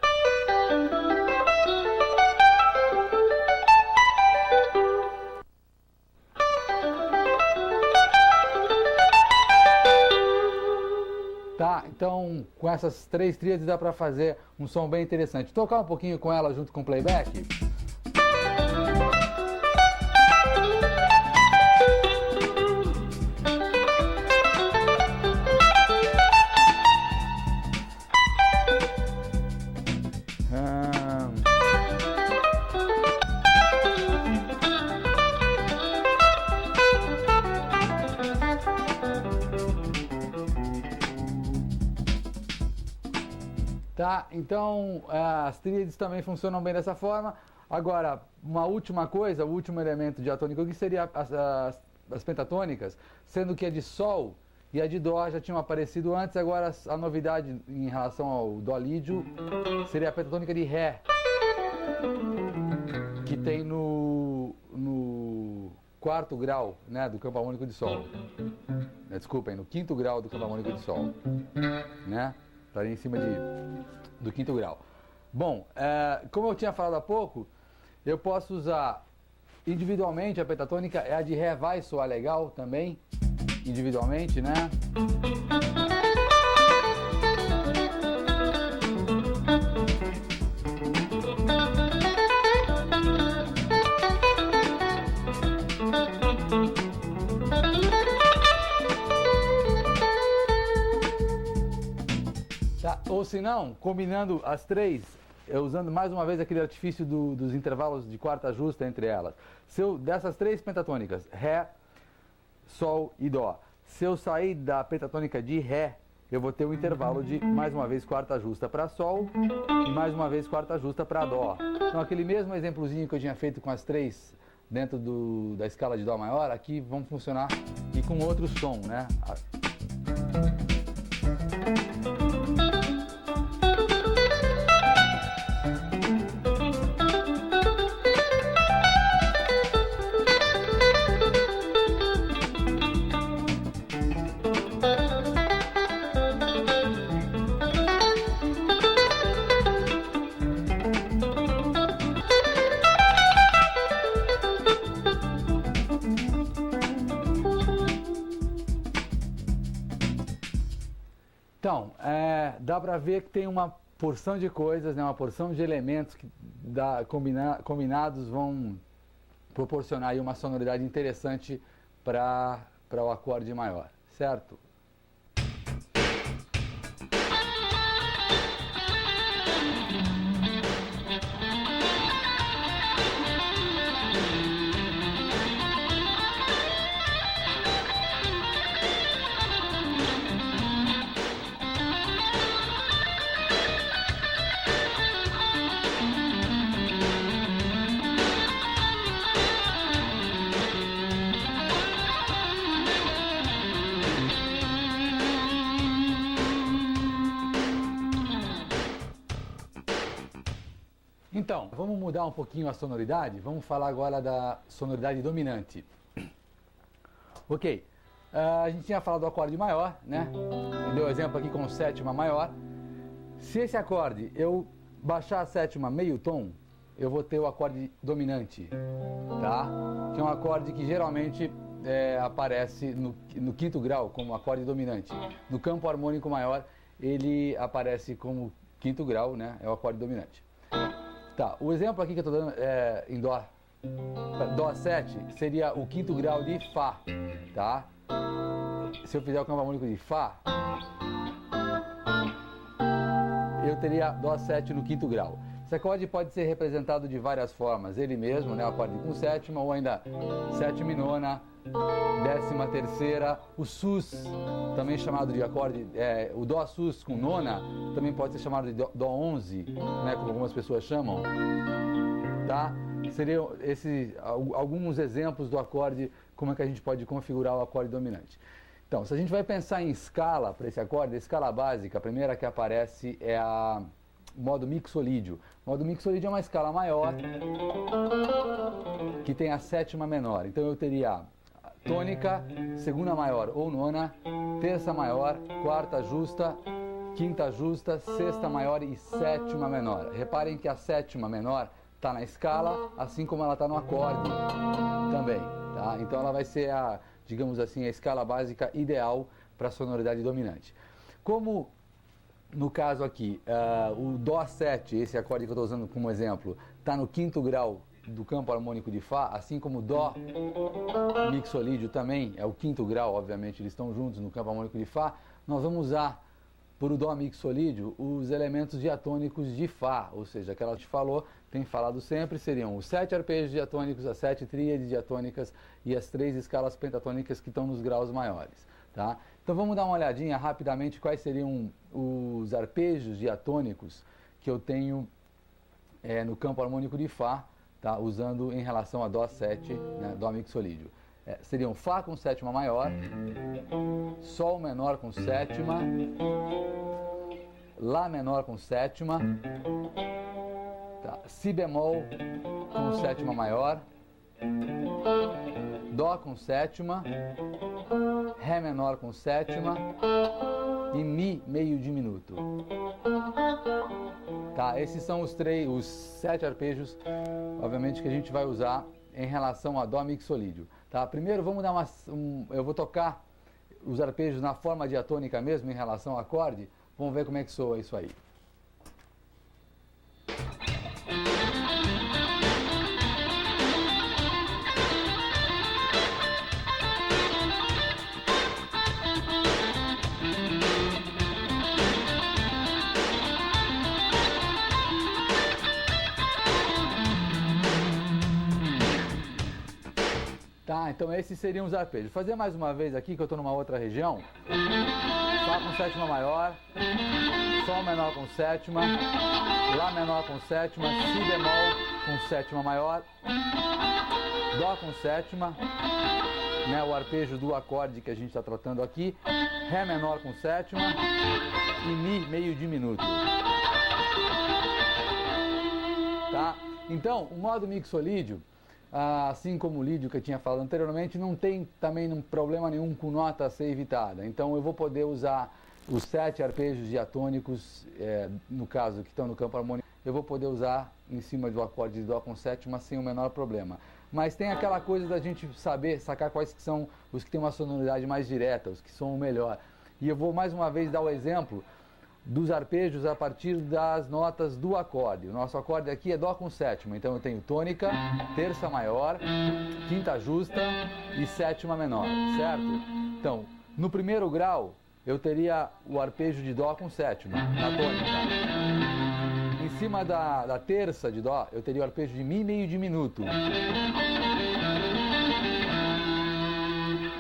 Tá, então com essas três tríades dá para fazer um som bem interessante. Tocar um pouquinho com ela junto com o playback. Tá, então as tríades também funcionam bem dessa forma. Agora, uma última coisa, o último elemento diatônico que seria as pentatônicas, sendo que a de Sol e a de Dó já tinham aparecido antes. Agora a novidade em relação ao Dó lídio seria a pentatônica de Ré, que tem no quarto grau, né, do campo harmônico de Sol. Desculpem, no quinto grau do campo harmônico de Sol, né? Estaria em cima do quinto grau. Bom, como eu tinha falado há pouco, eu posso usar individualmente a pentatônica, a de Ré vai soar legal também, individualmente, né? Ou se não, combinando as três, usando mais uma vez aquele artifício dos intervalos de quarta justa entre elas. Dessas três pentatônicas, Ré, Sol e Dó, se eu sair da pentatônica de Ré, eu vou ter um intervalo de mais uma vez quarta justa para Sol e mais uma vez quarta justa para Dó. Então aquele mesmo exemplozinho que eu tinha feito com as três dentro da escala de Dó maior, aqui vão funcionar e com outro som, né? Então, dá para ver que tem uma porção de coisas, né, uma porção de elementos que combinados vão proporcionar aí uma sonoridade interessante para o acorde maior, certo? Então, vamos mudar um pouquinho a sonoridade, vamos falar agora da sonoridade dominante. Ok, a gente tinha falado do acorde maior, né? Deu exemplo aqui com sétima maior. Se esse acorde eu baixar a sétima meio tom, eu vou ter o acorde dominante, tá? Que é um acorde que geralmente aparece no quinto grau como acorde dominante. No campo harmônico maior, ele aparece como quinto grau, né? É o acorde dominante. Tá, o exemplo aqui que eu estou dando em Dó 7 seria o quinto grau de Fá, tá? Se eu fizer o campo harmônico de Fá, eu teria Dó 7 no quinto grau. Esse acorde pode ser representado de várias formas, ele mesmo, né, o acorde com sétima, ou ainda sétima e nona, décima terceira, o sus, também chamado de acorde, o dó sus com nona, também pode ser chamado de dó 11, né, como algumas pessoas chamam, tá? Seriam alguns exemplos do acorde, como é que a gente pode configurar o acorde dominante. Então, se a gente vai pensar em escala para esse acorde, a escala básica, a primeira que aparece é a modo mixolídio. O modo mixolídio é uma escala maior que tem a sétima menor. Então eu teria tônica, segunda maior ou nona, terça maior, quarta justa, quinta justa, sexta maior e sétima menor. Reparem que a sétima menor está na escala, assim como ela está no acorde também. Tá? Então ela vai ser digamos assim, a escala básica ideal para a sonoridade dominante. Como no caso aqui, o Dó 7, esse acorde que eu estou usando como exemplo, está no quinto grau do campo harmônico de Fá, assim como o Dó mixolídio também é o quinto grau, obviamente eles estão juntos no campo harmônico de Fá, nós vamos usar, por o Dó mixolídio, os elementos diatônicos de Fá, ou seja, aquela que a gente falou, tem falado sempre, seriam os 7 arpejos diatônicos, as 7 tríades diatônicas e as 3 escalas pentatônicas que estão nos graus maiores. Tá? Então vamos dar uma olhadinha rapidamente quais seriam os arpejos diatônicos que eu tenho no campo harmônico de Fá, tá? Usando em relação a Dó 7, né? Dó mixolídio. Seriam Fá com sétima maior, Sol menor com sétima, Lá menor com sétima, tá? Si bemol com sétima maior, Dó com sétima, Ré menor com sétima e Mi meio diminuto. Tá, esses são os 7 arpejos, obviamente, que a gente vai usar em relação a Dó mixolídio. Tá? Primeiro vamos dar eu vou tocar os arpejos na forma diatônica mesmo em relação ao acorde. Vamos ver como é que soa isso aí. Tá, então esses seriam os arpejos. Vou fazer mais uma vez aqui, que eu estou numa outra região. Fá com sétima maior, Sol menor com sétima, Lá menor com sétima, Si bemol com sétima maior, Dó com sétima, né, o arpejo do acorde que a gente está tratando aqui, Ré menor com sétima e Mi meio diminuto. Tá? Então, o modo mixolídio, assim como o lídio que eu tinha falado anteriormente, não tem também problema nenhum com nota a ser evitada. Então eu vou poder usar os 7 arpejos diatônicos, no caso, que estão no campo harmônico, eu vou poder usar em cima do acorde de Dó com sétima sem o menor problema. Mas tem aquela coisa da gente sacar quais que são os que têm uma sonoridade mais direta, os que são o melhor. E eu vou mais uma vez dar o exemplo dos arpejos a partir das notas do acorde. O nosso acorde aqui é Dó com sétima, então eu tenho tônica, terça maior, quinta justa e sétima menor, certo? Então, no primeiro grau, eu teria o arpejo de Dó com sétima, na tônica. Em cima da terça de Dó, eu teria o arpejo de Mi meio diminuto.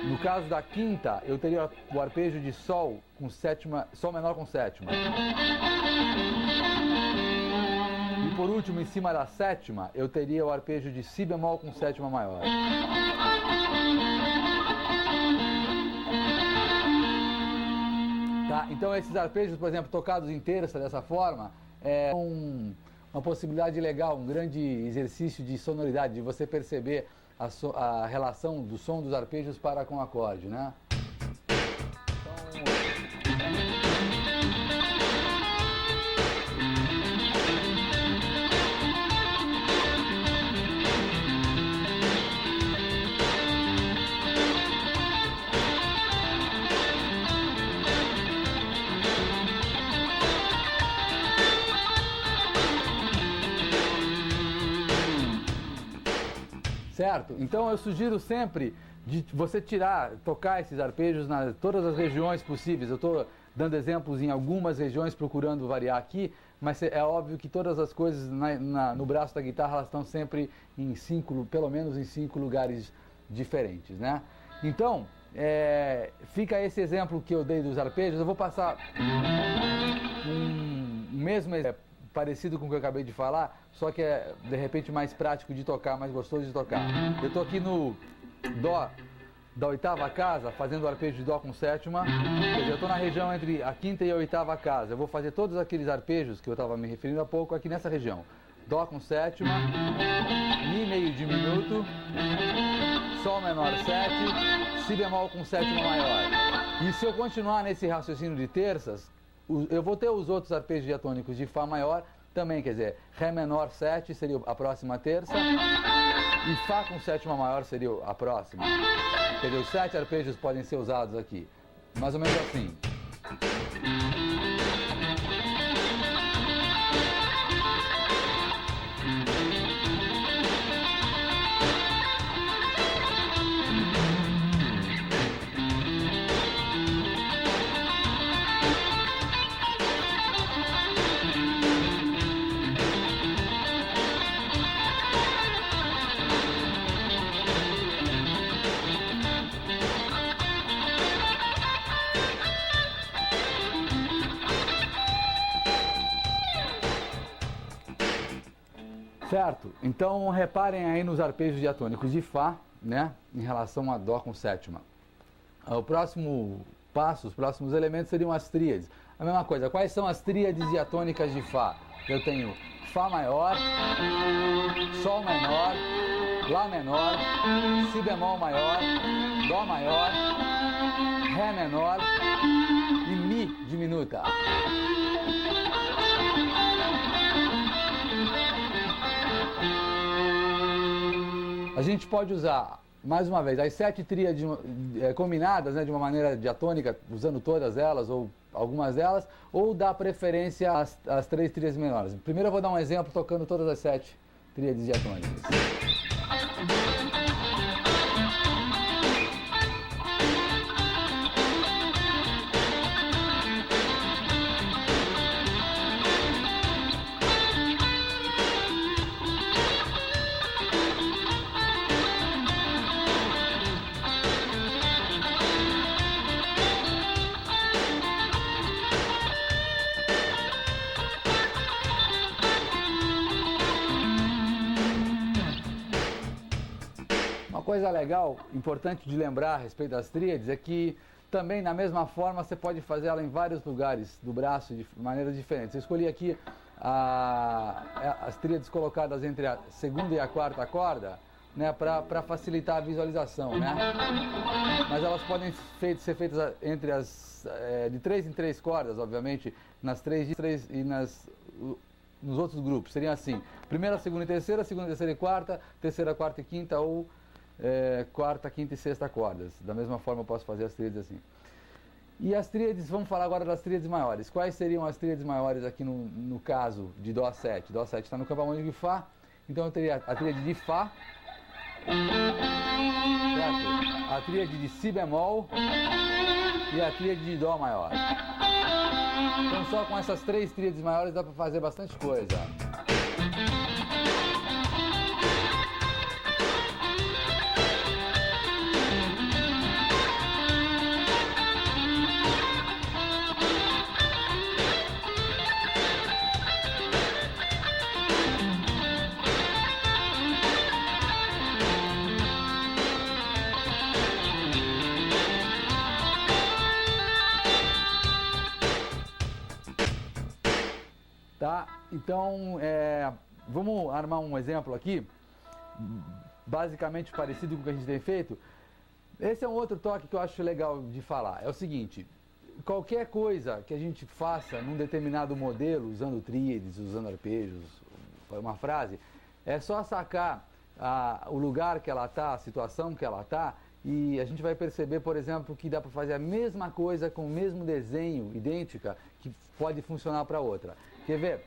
No caso da quinta, eu teria o arpejo de Sol com sétima, Sol menor com sétima. E por último, em cima da sétima, eu teria o arpejo de Si bemol com sétima maior. Tá? Então esses arpejos, por exemplo, tocados em terça dessa forma, é uma possibilidade legal, um grande exercício de sonoridade, de você perceber a relação do som dos arpejos para com o acorde, né? Certo? Então eu sugiro sempre de você tocar esses arpejos em todas as regiões possíveis. Eu estou dando exemplos em algumas regiões, procurando variar aqui, mas é óbvio que todas as coisas no braço da guitarra elas estão sempre em 5, pelo menos em 5 lugares diferentes, né? Então, fica esse exemplo que eu dei dos arpejos. Eu vou passar um mesmo parecido com o que eu acabei de falar, só que é de repente mais prático de tocar, mais gostoso de tocar. Eu estou aqui no Dó da oitava casa, fazendo o arpejo de Dó com sétima. Quer dizer, eu estou na região entre a quinta e a oitava casa. Eu vou fazer todos aqueles arpejos que eu estava me referindo há pouco aqui nessa região. Dó com sétima, Mi meio diminuto, Sol menor 7, Si bemol com sétima maior. E se eu continuar nesse raciocínio de terças, eu vou ter os outros arpejos diatônicos de Fá maior também, quer dizer, Ré menor 7 seria a próxima terça e Fá com sétima maior seria a próxima. Quer dizer, os 7 arpejos podem ser usados aqui, mais ou menos assim. Certo? Então reparem aí nos arpejos diatônicos de Fá, né, em relação a Dó com sétima. O próximo passo, os próximos elementos seriam as tríades. A mesma coisa, quais são as tríades diatônicas de Fá? Eu tenho Fá maior, Sol menor, Lá menor, Si bemol maior, Dó maior, Ré menor e Mi diminuta. A gente pode usar, mais uma vez, as 7 tríades combinadas, né, de uma maneira diatônica, usando todas elas ou algumas delas, ou dar preferência às 3 tríades menores. Primeiro eu vou dar um exemplo tocando todas as 7 tríades diatônicas. Uma coisa legal, importante de lembrar a respeito das tríades é que também da mesma forma você pode fazer ela em vários lugares do braço de maneiras diferentes. Eu escolhi aqui as tríades colocadas entre a segunda e a quarta corda, né, para facilitar a visualização, né? Mas elas podem ser feitas entre de 3 em 3 cordas, obviamente, nas 3 e nos outros grupos. Seriam assim: primeira, segunda e terceira e quarta, terceira, quarta e quinta, ou quarta, quinta e sexta cordas. Da mesma forma eu posso fazer as tríades assim. E as tríades, vamos falar agora das tríades maiores. Quais seriam as tríades maiores aqui no caso de Dó 7? Dó 7 está no campo harmônico de Fá, então eu teria a tríade de Fá, certo? A tríade de Si bemol e a tríade de Dó maior. Então só com essas 3 tríades maiores dá para fazer bastante coisa. Tá? Então, vamos armar um exemplo aqui, basicamente parecido com o que a gente tem feito. Esse é um outro toque que eu acho legal de falar. É o seguinte: qualquer coisa que a gente faça num determinado modelo, usando tríades, usando arpejos, uma frase, é só sacar o lugar que ela está, a situação que ela está, e a gente vai perceber, por exemplo, que dá para fazer a mesma coisa com o mesmo desenho, idêntica, que pode funcionar para outra. Quer ver?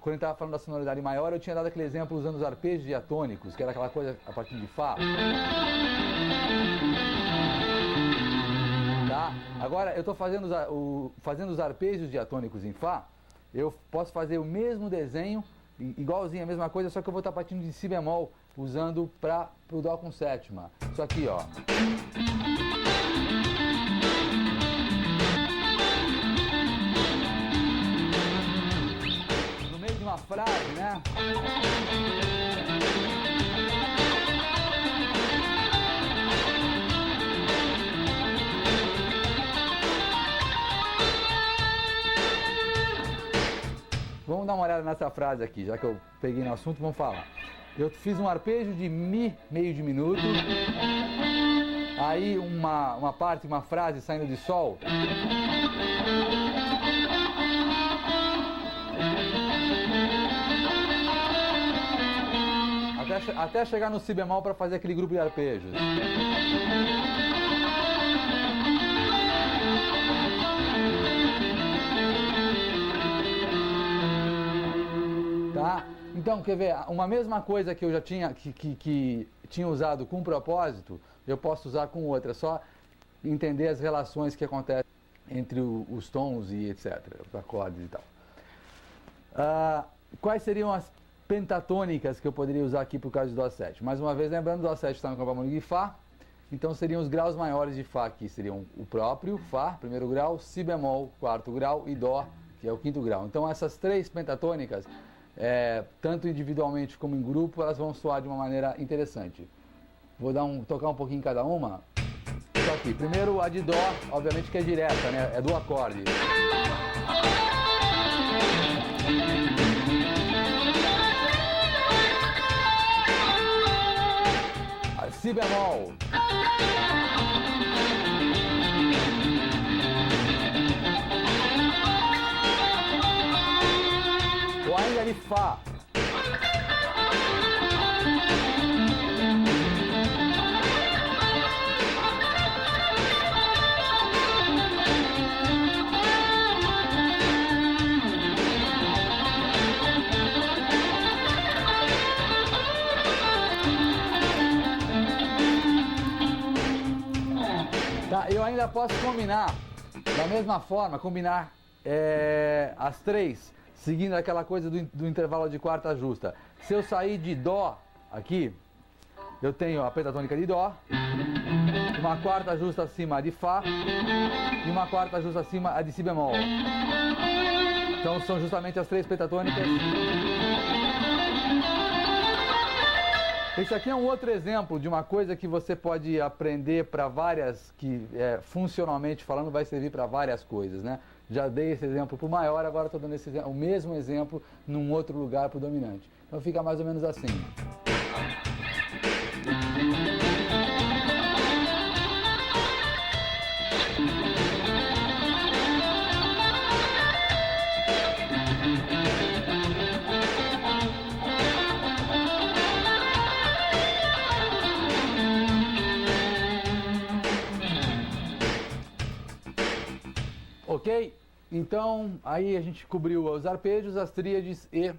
Quando eu estava falando da sonoridade maior, eu tinha dado aquele exemplo usando os arpejos diatônicos, que era aquela coisa a partir de Fá. Tá? Agora eu estou fazendo os arpejos diatônicos em Fá, eu posso fazer o mesmo desenho, igualzinho a mesma coisa, só que eu vou estar partindo de Si bemol, usando para o Dó com sétima. Isso aqui, ó. No meio de uma frase, né? Vamos dar uma olhada nessa frase aqui, já que eu peguei no assunto, vamos falar. Eu fiz um arpejo de Mi meio diminuto, aí uma parte, uma frase saindo de Sol. Até chegar no Si bemol para fazer aquele grupo de arpejos. Tá? Então, quer ver, uma mesma coisa que eu já tinha, que tinha usado com um propósito, eu posso usar com outra, só entender as relações que acontecem entre os tons e etc, os acordes e tal. Quais seriam as pentatônicas que eu poderia usar aqui por causa do Dó7? Mais uma vez, lembrando, o Dó7 está no campo harmônico de Fá, então seriam os graus maiores de Fá aqui, seriam o próprio, Fá, primeiro grau, Si bemol, quarto grau, e Dó, que é o quinto grau. Então essas três pentatônicas, tanto individualmente como em grupo, elas vão soar de uma maneira interessante. Vou tocar um pouquinho em cada uma. Então aqui, primeiro a de Dó, obviamente que é direta, né? É do acorde. A Si bemol. Ou ainda de Fá. Tá, eu ainda posso combinar, da mesma forma, combinar as três, seguindo aquela coisa do intervalo de quarta justa. Se eu sair de Dó aqui, eu tenho a pentatônica de Dó, uma quarta justa acima de Fá e uma quarta justa acima a de Si bemol. Então são justamente as três pentatônicas. Esse aqui é um outro exemplo de uma coisa que você pode aprender para várias, que funcionalmente falando vai servir para várias coisas, né? Já dei esse exemplo para o maior, agora estou dando o mesmo exemplo num outro lugar para o dominante. Então fica mais ou menos assim. Ok? Então, aí a gente cobriu os arpejos, as tríades e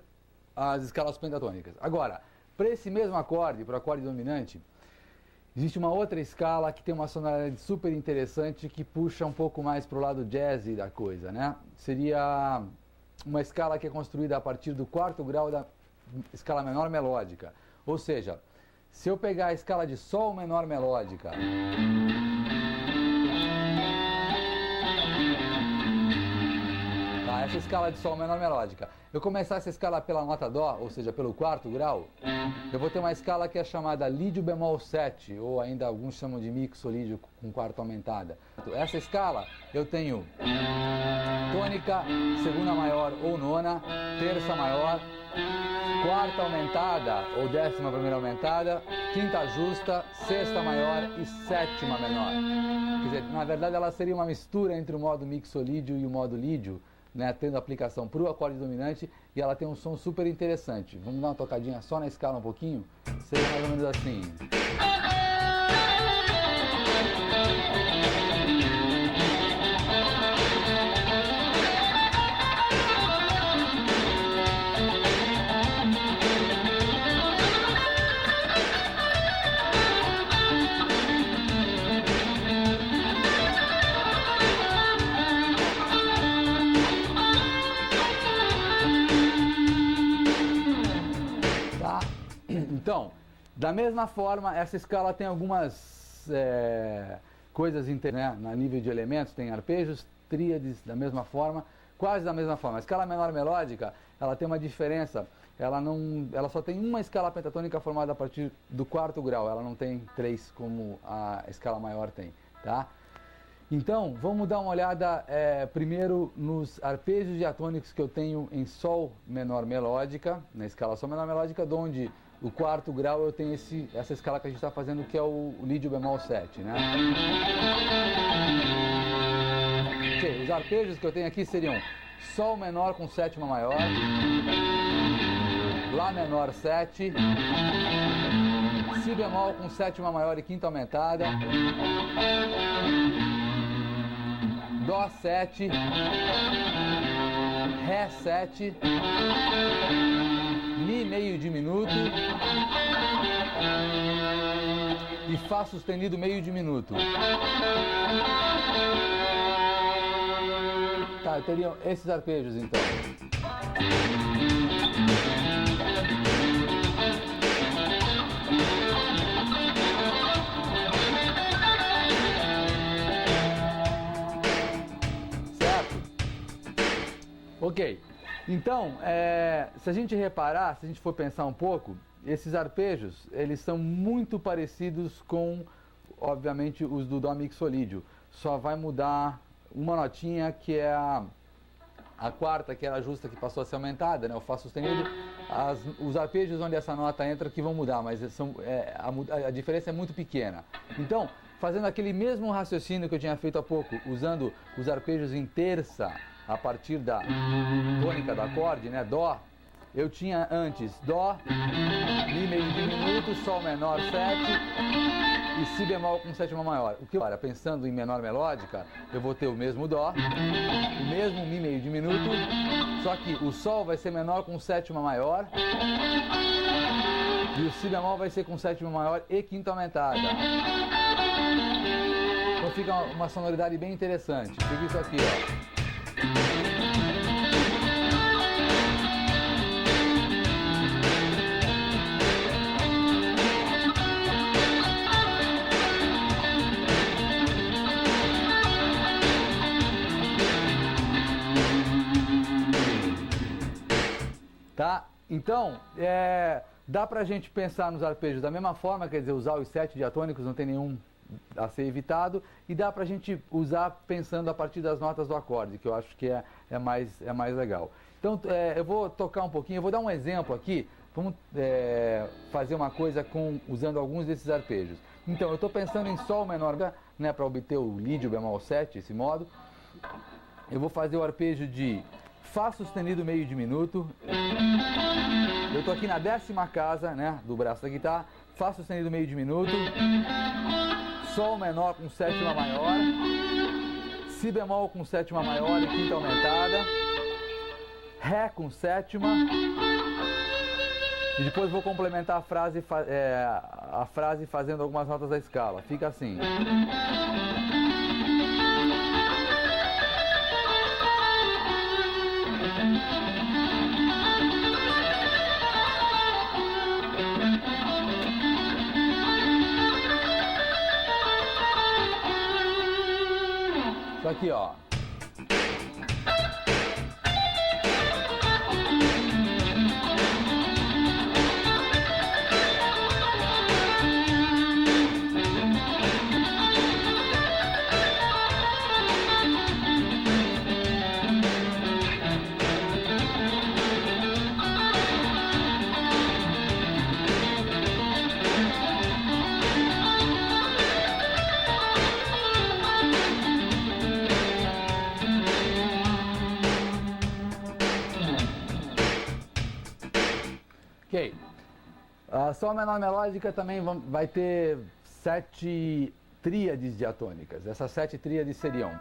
as escalas pentatônicas. Agora, para esse mesmo acorde, para o acorde dominante, existe uma outra escala que tem uma sonoridade super interessante que puxa um pouco mais para o lado jazzy da coisa, né? Seria uma escala que é construída a partir do quarto grau da escala menor melódica. Ou seja, se eu pegar a escala de Sol menor melódica, essa escala de Sol menor melódica, eu começar essa escala pela nota Dó, ou seja, pelo quarto grau, eu vou ter uma escala que é chamada Lídio bemol 7, ou ainda alguns chamam de mixolídio com quarta aumentada. Essa escala eu tenho tônica, segunda maior ou nona, terça maior, quarta aumentada ou décima primeira aumentada, quinta justa, sexta maior e sétima menor. Quer dizer, na verdade ela seria uma mistura entre o modo mixolídio e o modo lídio, né, tendo aplicação para o acorde dominante, e ela tem um som super interessante. Vamos dar uma tocadinha só na escala um pouquinho? Seria mais ou menos assim. Da mesma forma, essa escala tem algumas coisas né, na nível de elementos, tem arpejos, tríades da mesma forma, quase da mesma forma. A escala menor melódica, ela tem uma diferença, ela só tem uma escala pentatônica formada a partir do quarto grau, ela não tem 3 como a escala maior tem, tá? Então, vamos dar uma olhada primeiro nos arpejos diatônicos que eu tenho em Sol menor melódica, na escala Sol menor melódica, onde o quarto grau eu tenho essa escala que a gente está fazendo, que é o Lídio bemol 7, né? Ok, os arpejos que eu tenho aqui seriam Sol menor com sétima maior, Lá menor 7, Si bemol com sétima maior e quinta aumentada, Dó 7, Ré 7, Mi meio diminuto e Fá sustenido meio diminuto. Tá, teriam esses arpejos então. Ok, então, se a gente reparar, se a gente for pensar um pouco, esses arpejos, eles são muito parecidos com, obviamente, os do Dó mixolídio. Só vai mudar uma notinha, que é a quarta, que era justa, que passou a ser aumentada, né? O Fá sustenido. Os arpejos onde essa nota entra que vão mudar, mas a diferença é muito pequena. Então, fazendo aquele mesmo raciocínio que eu tinha feito há pouco, usando os arpejos em terça, a partir da tônica do acorde, né, Dó, eu tinha antes Dó, Mi meio diminuto, Sol menor 7 e Si bemol com sétima maior. O que eu, pensando em menor melódica, eu vou ter o mesmo Dó, o mesmo Mi meio diminuto, só que o Sol vai ser menor com sétima maior e o Si bemol vai ser com sétima maior e quinta aumentada. Então fica uma sonoridade bem interessante. Fica isso aqui, ó. Tá? Então, dá pra gente pensar nos arpejos da mesma forma, quer dizer, usar os 7 diatônicos, não tem nenhum a ser evitado, e dá pra gente usar pensando a partir das notas do acorde, que eu acho que é mais legal. Então, eu vou tocar um pouquinho, eu vou dar um exemplo aqui, vamos fazer uma coisa usando alguns desses arpejos. Então, eu estou pensando em Sol menor, né, para obter o Lídio bemol 7, esse modo. Eu vou fazer o arpejo de Fá sustenido meio diminuto. Eu estou aqui na 10ª casa, né, do braço da guitarra. Fá sustenido meio diminuto. Sol menor com sétima maior. Si bemol com sétima maior e quinta aumentada. Ré com sétima. E depois vou complementar a frase fazendo algumas notas da escala. Fica assim. Isso aqui, ó. Ok. A Sol menor melódica também vai ter 7 tríades diatônicas. Essas 7 tríades seriam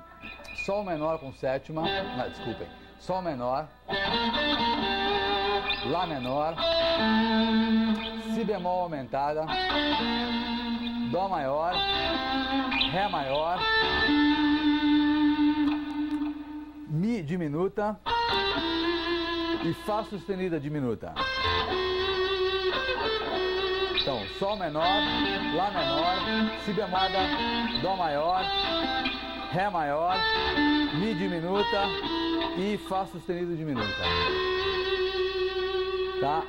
Sol menor com sétima, desculpem, Sol menor, Lá menor, Si bemol aumentada, Dó maior, Ré maior, Mi diminuta e Fá sustenida diminuta. Então, Sol menor, Lá menor, Si bemol, Dó maior, Ré maior, Mi diminuta e Fá sustenido diminuta. Tá?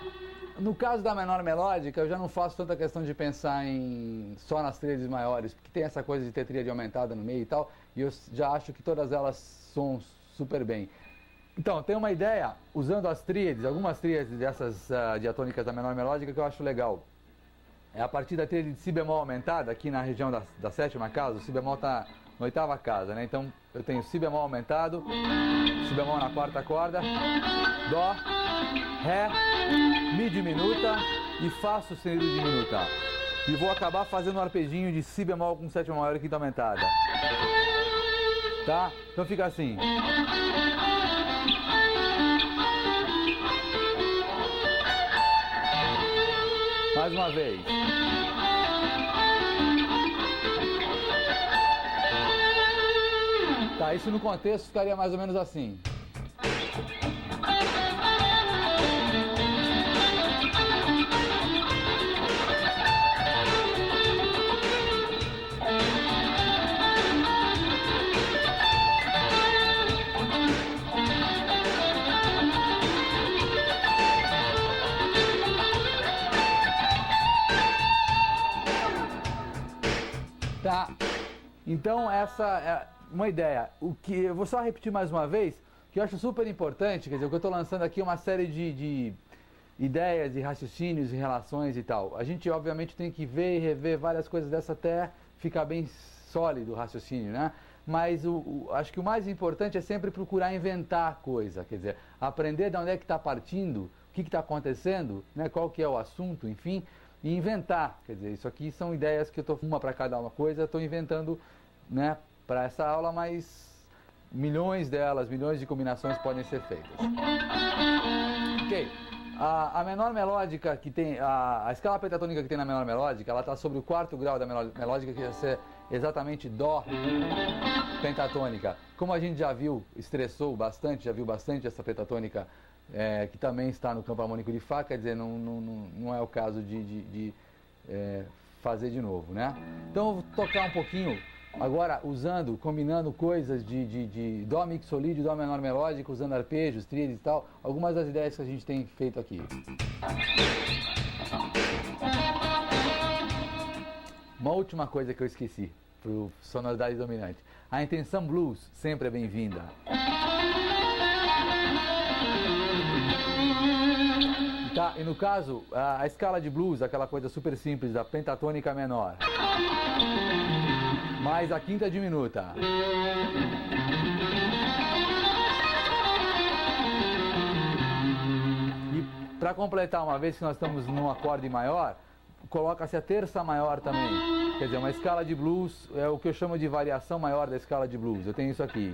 No caso da menor melódica, eu já não faço tanta questão de pensar só nas tríades maiores, porque tem essa coisa de ter tríade aumentada no meio e tal, e eu já acho que todas elas soam super bem. Então, tem uma ideia, usando as tríades, algumas tríades dessas diatônicas da menor melódica que eu acho legal. É a partir da tríade de Si bemol aumentada, aqui na região da sétima casa, o Si bemol está na oitava casa, né? Então, eu tenho Si bemol aumentado, Si bemol na quarta corda, Dó, Ré, Mi diminuta e Fá sustenido diminuta. E vou acabar fazendo um arpejinho de Si bemol com sétima maior e quinta aumentada. Tá? Então fica assim. Mais uma vez. Tá, isso no contexto ficaria mais ou menos assim. Tá? Então essa é uma ideia. O que eu vou só repetir mais uma vez, que eu acho super importante, quer dizer, o que eu estou lançando aqui é uma série de ideias, de raciocínios e relações e tal. A gente obviamente tem que ver e rever várias coisas dessa até ficar bem sólido o raciocínio, né? Mas acho que o mais importante é sempre procurar inventar coisa, quer dizer, aprender de onde é que está partindo, o que está acontecendo, né? Qual que é o assunto, enfim, e inventar. Quer dizer, isso aqui são ideias que eu estou, uma para cada uma coisa, estou inventando, né, para essa aula, mas milhões delas, milhões de combinações podem ser feitas. Ok. A menor melódica que tem, a escala pentatônica que tem na menor melódica, ela está sobre o quarto grau da menor melódica, que vai ser exatamente Dó pentatônica. Como a gente já viu, estressou bastante, já viu bastante essa pentatônica, que também está no campo harmônico de Fá, quer dizer, não é o caso de fazer de novo, né? Então eu vou tocar um pouquinho agora, combinando coisas de Dó mixolídio, Dó menor melódica, usando arpejos, tríades e tal, algumas das ideias que a gente tem feito aqui. Uma última coisa que eu esqueci, para sonoridade dominante. A intenção blues sempre é bem-vinda. Tá, e no caso, a escala de blues, aquela coisa super simples da pentatônica menor, mais a quinta diminuta. E para completar, uma vez que nós estamos num acorde maior, coloca-se a terça maior também. Quer dizer, uma escala de blues é o que eu chamo de variação maior da escala de blues. Eu tenho isso aqui.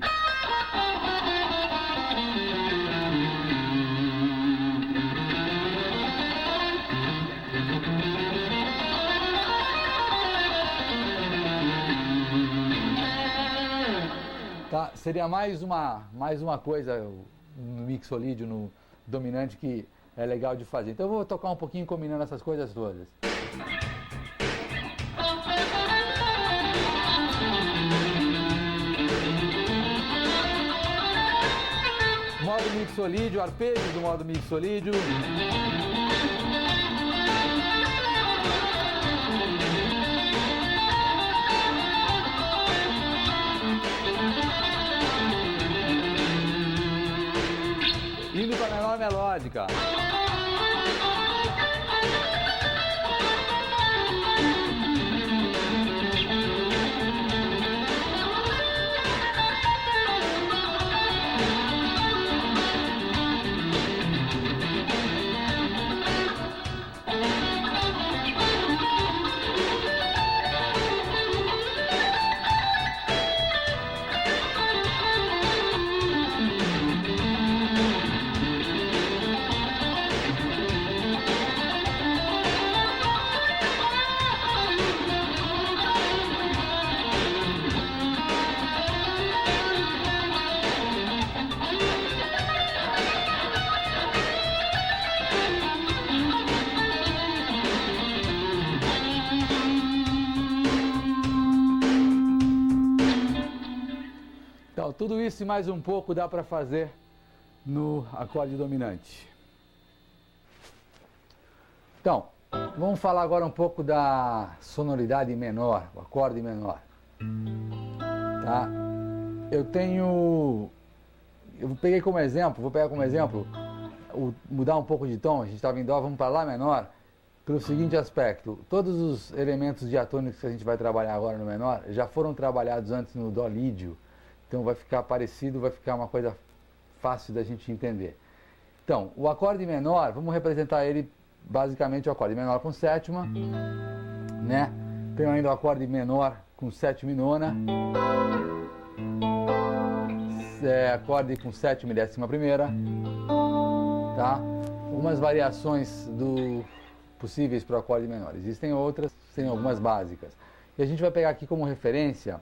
Tá? Seria mais uma coisa no mixolídio, no dominante, que é legal de fazer. Então eu vou tocar um pouquinho combinando essas coisas todas. Modo mixolídio, arpejos do modo mixolídio. Indo para a menor melódica. Então, tudo isso e mais um pouco dá para fazer no acorde dominante. Então, vamos falar agora um pouco da sonoridade menor, o acorde menor. Tá? Eu peguei como exemplo, vou pegar como exemplo, mudar um pouco de tom, a gente estava em Dó, vamos para Lá menor, pelo seguinte aspecto: todos os elementos diatônicos que a gente vai trabalhar agora no menor já foram trabalhados antes no Dó lídio, então vai ficar parecido, vai ficar uma coisa fácil da gente entender. Então, o acorde menor, vamos representar ele basicamente o acorde menor com sétima, né? Tenho ainda o acorde menor com sétima e nona, acorde com sétima e décima primeira, tá? Algumas variações possíveis para o acorde menor. Existem outras, tem algumas básicas. E a gente vai pegar aqui como referência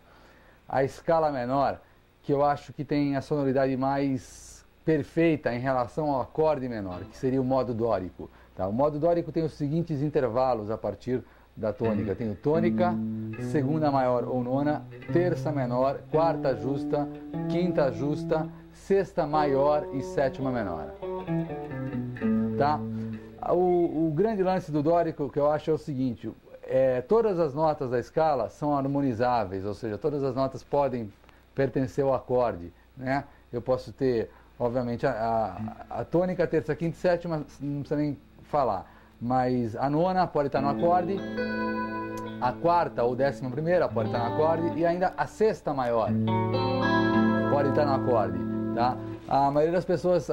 a escala menor, que eu acho que tem a sonoridade mais perfeita em relação ao acorde menor, que seria o modo dórico. Tá? O modo dórico tem os seguintes intervalos a partir da tônica. Tem o tônica, segunda maior ou nona, terça menor, quarta justa, quinta justa, sexta maior e sétima menor. Tá? O grande lance do dórico que eu acho é o seguinte: todas as notas da escala são harmonizáveis, ou seja, todas as notas podem pertencer ao acorde, né? Eu posso ter, obviamente, a tônica, terça, quinta e sétima, não precisa nem falar, mas a nona pode estar no acorde, a quarta ou décima primeira pode estar no acorde e ainda a sexta maior pode estar no acorde, tá? A maioria das pessoas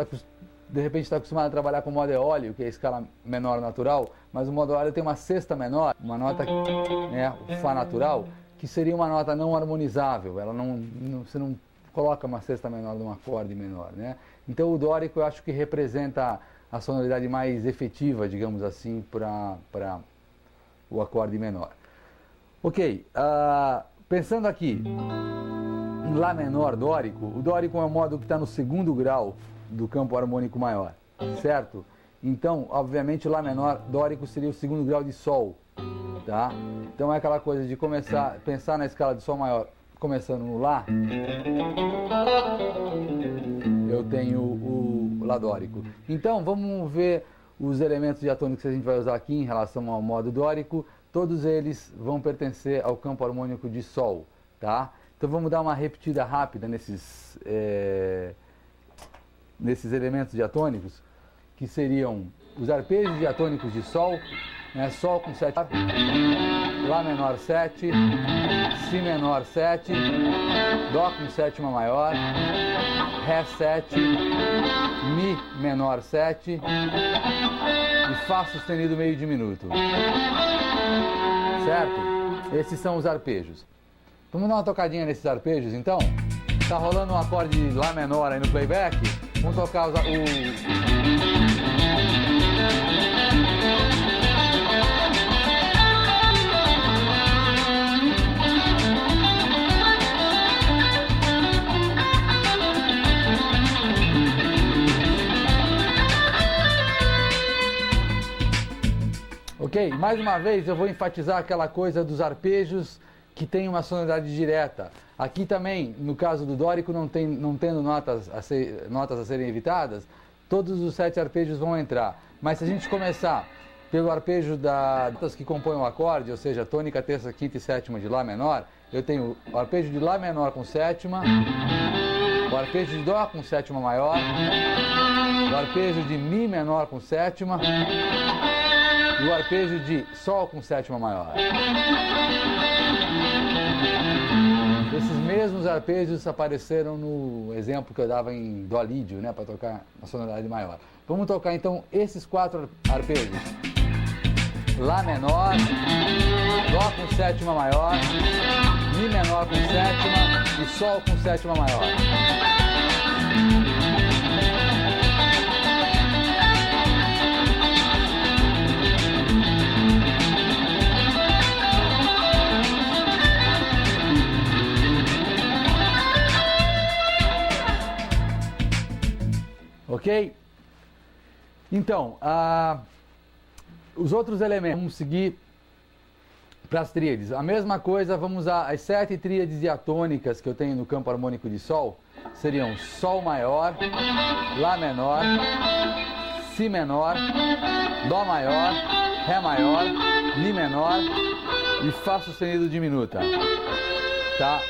de repente está acostumada a trabalhar com o modo eólio, que é a escala menor natural, mas o modo eólio tem uma sexta menor, uma nota, né, o Fá natural, que seria uma nota não harmonizável, ela você não coloca uma sexta menor num acorde menor, né? Então o dórico eu acho que representa a sonoridade mais efetiva, digamos assim, para o acorde menor. Ok, pensando aqui em Lá menor dórico, o dórico é um modo que está no segundo grau do campo harmônico maior, certo? Então, obviamente, Lá menor dórico seria o segundo grau de Sol, tá? Então é aquela coisa de pensar na escala de Sol maior, começando no Lá, eu tenho o Lá dórico. Então, vamos ver os elementos diatônicos que a gente vai usar aqui em relação ao modo dórico. Todos eles vão pertencer ao campo harmônico de Sol, tá? Então vamos dar uma repetida rápida nesses elementos diatônicos, que seriam os arpejos diatônicos de Sol, né? Sol com 7, Lá menor 7, Si menor 7, Dó com sétima maior, Ré 7, Mi menor 7 e Fá sustenido meio diminuto. Certo? Esses são os arpejos. Vamos dar uma tocadinha nesses arpejos então? Tá rolando um acorde de Lá menor aí no playback? Vamos tocar o... Ok, mais uma vez eu vou enfatizar aquela coisa dos arpejos que tem uma sonoridade direta. Aqui também, no caso do dórico, não tendo notas a serem evitadas, todos os 7 arpejos vão entrar. Mas se a gente começar pelo arpejo das notas que compõem o acorde, ou seja, tônica, terça, quinta e sétima de Lá menor, eu tenho o arpejo de Lá menor com sétima, o arpejo de Dó com sétima maior, o arpejo de Mi menor com sétima e o arpejo de Sol com sétima maior. Esses mesmos arpejos apareceram no exemplo que eu dava em Dó lídio, né, para tocar a sonoridade maior. Vamos tocar então esses 4 arpejos. Lá menor, Dó com sétima maior, Mi menor com sétima e Sol com sétima maior. Ok? Então, os outros elementos, vamos seguir Para as tríades, a mesma coisa, vamos usar as 7 tríades diatônicas que eu tenho no campo harmônico de Sol. Seriam Sol maior, Lá menor, Si menor, Dó maior, Ré maior, Mi menor e Fá sustenido diminuta. Tá?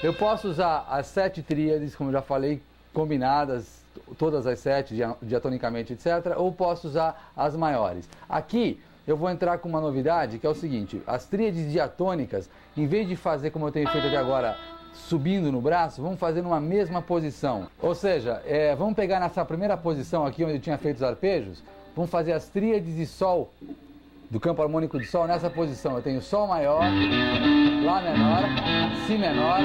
Eu posso usar as 7 tríades, como eu já falei, combinadas, todas as 7 diatonicamente, etc. Ou posso usar as maiores. Aqui eu vou entrar com uma novidade, que é o seguinte: as tríades diatônicas, em vez de fazer como eu tenho feito até agora, subindo no braço, vamos fazer numa mesma posição. Ou seja, vamos pegar nessa primeira posição aqui, onde eu tinha feito os arpejos, vamos fazer as tríades de Sol, do campo harmônico de Sol, nessa posição. Eu tenho Sol maior, Lá menor, Si menor,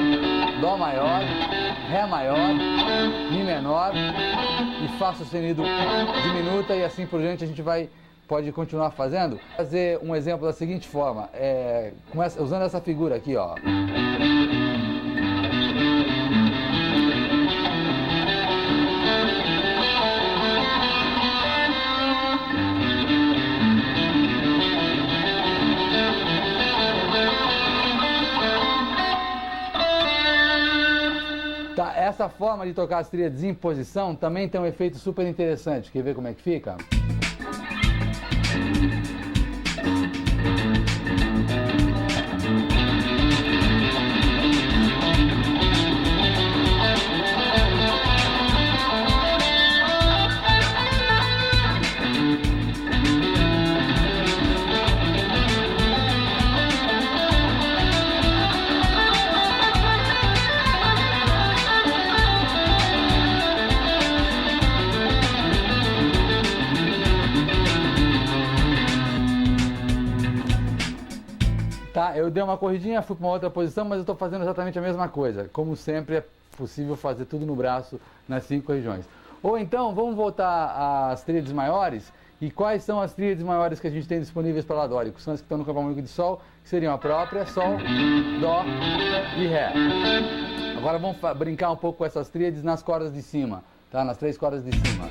Dó maior, Ré maior, Mi menor e Fá sustenido diminuta, e assim por diante a gente pode continuar fazendo. Vou fazer um exemplo da seguinte forma, usando essa figura aqui, ó. Tá, essa forma de tocar as tríades em posição também tem um efeito super interessante. Quer ver como é que fica? Tá, eu dei uma corridinha, fui para uma outra posição, mas eu estou fazendo exatamente a mesma coisa. Como sempre, é possível fazer tudo no braço nas 5 regiões. Ou então, vamos voltar às tríades maiores. E quais são as tríades maiores que a gente tem disponíveis para ladórico? São as que estão no campo harmônico de Sol, que seriam a própria Sol, Dó e Ré. Agora vamos brincar um pouco com essas tríades nas cordas de cima, tá? Nas 3 cordas de cima.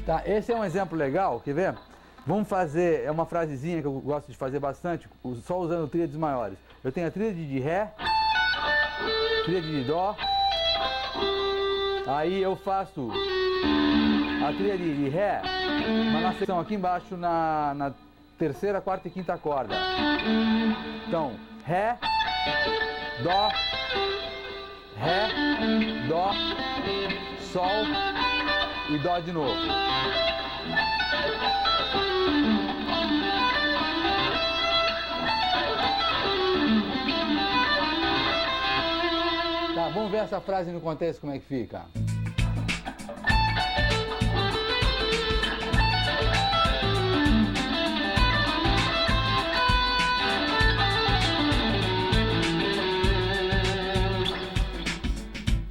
Tá, esse é um exemplo legal, quer ver? Vamos fazer, é uma frasezinha que eu gosto de fazer bastante, só usando tríades maiores. Eu tenho a tríade de Ré, tríade de Dó, aí eu faço a tríade de Ré, mas na secção aqui embaixo, na terceira, quarta e quinta corda. Então, Ré, Dó, Ré, Dó, Sol e Dó de novo. Tá, vamos ver essa frase no contexto como é que fica.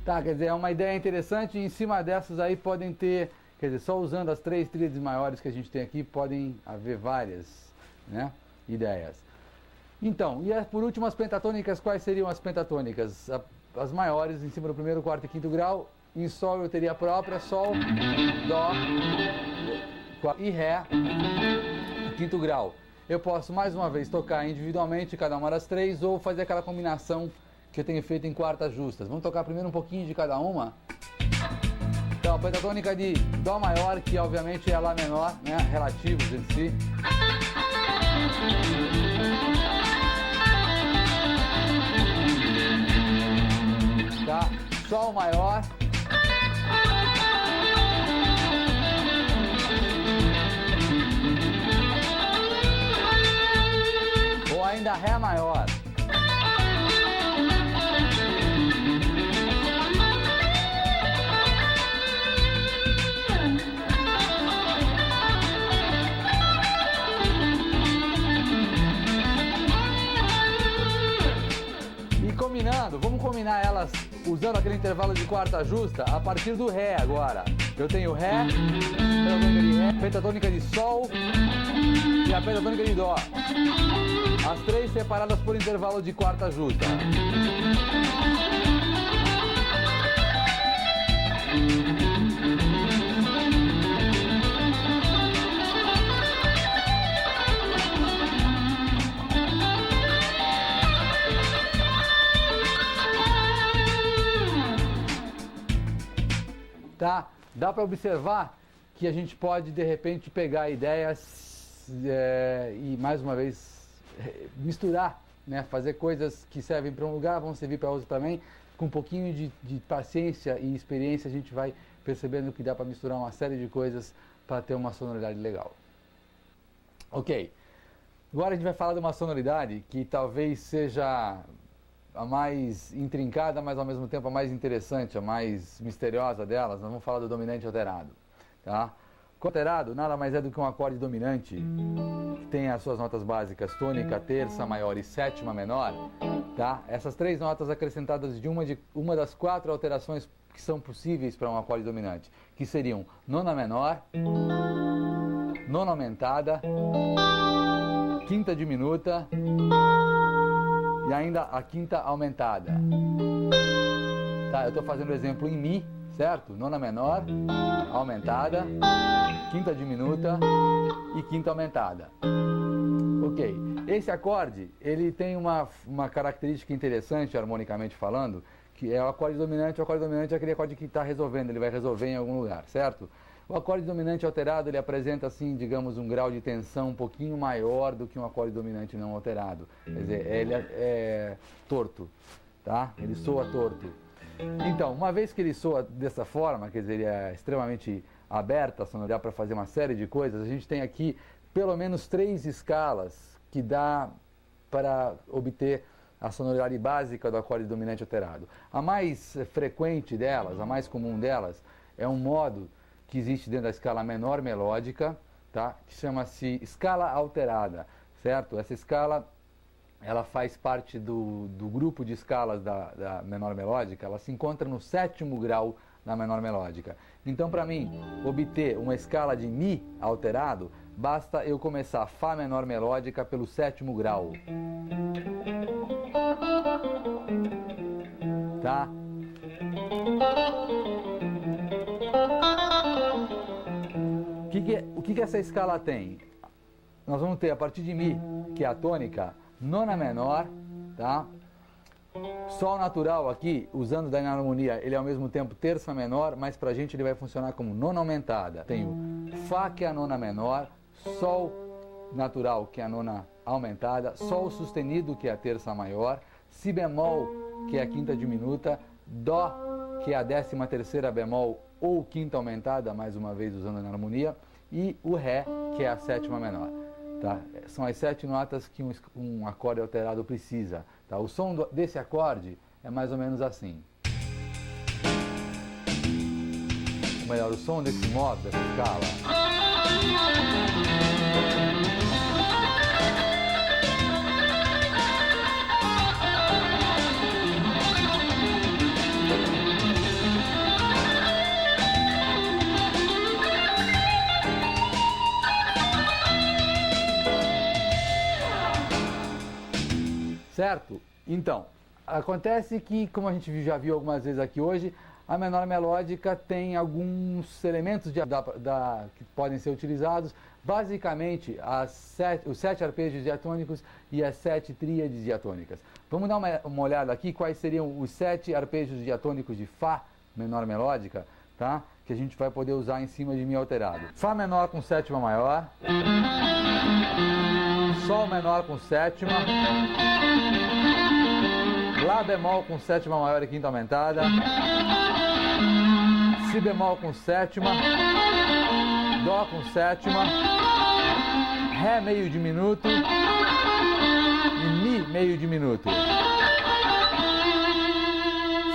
Tá, quer dizer, é uma ideia interessante, e em cima dessas aí podem ter, quer dizer, só usando as 3 tríades maiores que a gente tem aqui, podem haver várias, né, ideias. Então, e por último, as pentatônicas, quais seriam as pentatônicas? As maiores, em cima do primeiro, quarto e quinto grau. Em Sol eu teria a própria Sol, Dó e Ré, quinto grau. Eu posso, mais uma vez, tocar individualmente cada uma das 3, ou fazer aquela combinação que eu tenho feito em quartas justas. Vamos tocar primeiro um pouquinho de cada uma. Então, a pentatônica de Dó maior, que obviamente é Lá menor, né, relativos entre si. Tá? Sol maior. Ou ainda Ré maior. Vamos combinar elas usando aquele intervalo de quarta justa a partir do Ré agora. Eu tenho Ré, pentatônica de Sol, e a pentatônica de Dó. As três separadas por intervalo de quarta justa. Tá? Dá para observar que a gente pode, de repente, pegar ideias e, mais uma vez, misturar, né? Fazer coisas que servem para um lugar, vão servir para outro também. Com um pouquinho de paciência e experiência, a gente vai percebendo que dá para misturar uma série de coisas para ter uma sonoridade legal. Ok. Agora a gente vai falar de uma sonoridade que talvez seja a mais intrincada, mas ao mesmo tempo a mais interessante, a mais misteriosa delas. Nós vamos falar do dominante alterado. Tá? O alterado nada mais é do que um acorde dominante que tem as suas notas básicas tônica, terça maior e sétima menor. Tá? Essas três notas acrescentadas de uma das quatro alterações que são possíveis para um acorde dominante, que seriam nona menor, nona aumentada, quinta diminuta e ainda a quinta aumentada. Tá, eu estou fazendo o exemplo em Mi, certo? Nona menor, aumentada, quinta diminuta e quinta aumentada. Ok. Esse acorde, ele tem uma característica interessante, harmonicamente falando, que é o acorde dominante. O acorde dominante é aquele acorde que está resolvendo, ele vai resolver em algum lugar, certo? O acorde dominante alterado, ele apresenta, assim, digamos, um grau de tensão um pouquinho maior do que um acorde dominante não alterado. Quer dizer, ele é torto, tá? Ele soa torto. Então, uma vez que ele soa dessa forma, quer dizer, ele é extremamente aberto a sonoridade para fazer uma série de coisas, a gente tem aqui pelo menos 3 escalas que dá para obter a sonoridade básica do acorde dominante alterado. A mais frequente delas, a mais comum delas, é um modo que existe dentro da escala menor melódica, tá? Que chama-se escala alterada, certo? Essa escala, ela faz parte do grupo de escalas da menor melódica, ela se encontra no 7º grau da menor melódica. Então, para mim, obter uma escala de Mi alterado, basta eu começar Fá menor melódica pelo 7º grau. Tá? O que essa escala tem? Nós vamos ter, a partir de Mi, que é a tônica, nona menor, tá? Sol natural aqui, usando da harmonia, ele é ao mesmo tempo terça menor, mas pra gente ele vai funcionar como nona aumentada. Tenho Fá, que é a nona menor, Sol natural, que é a nona aumentada, Sol sustenido, que é a terça maior, Si bemol, que é a quinta diminuta, Dó, que é a 13ª bemol ou quinta aumentada, mais uma vez usando a harmonia, e o Ré, que é a 7ª menor. Tá? São as 7 notas que um acorde alterado precisa. Tá? O som desse acorde é mais ou menos assim. Ou melhor, o som desse modo, dessa escala. Certo? Então, acontece que, como a gente já viu algumas vezes aqui hoje, a menor melódica tem alguns elementos que podem ser utilizados, basicamente os 7 arpejos diatônicos e as 7 tríades diatônicas. Vamos dar uma olhada aqui quais seriam os 7 arpejos diatônicos de Fá menor melódica, tá? Que a gente vai poder usar em cima de Mi alterado. Fá menor com sétima maior, Sol menor com sétima, Lá bemol com sétima maior e quinta aumentada, Si bemol com sétima, Dó com sétima, Ré meio diminuto e Mi meio diminuto.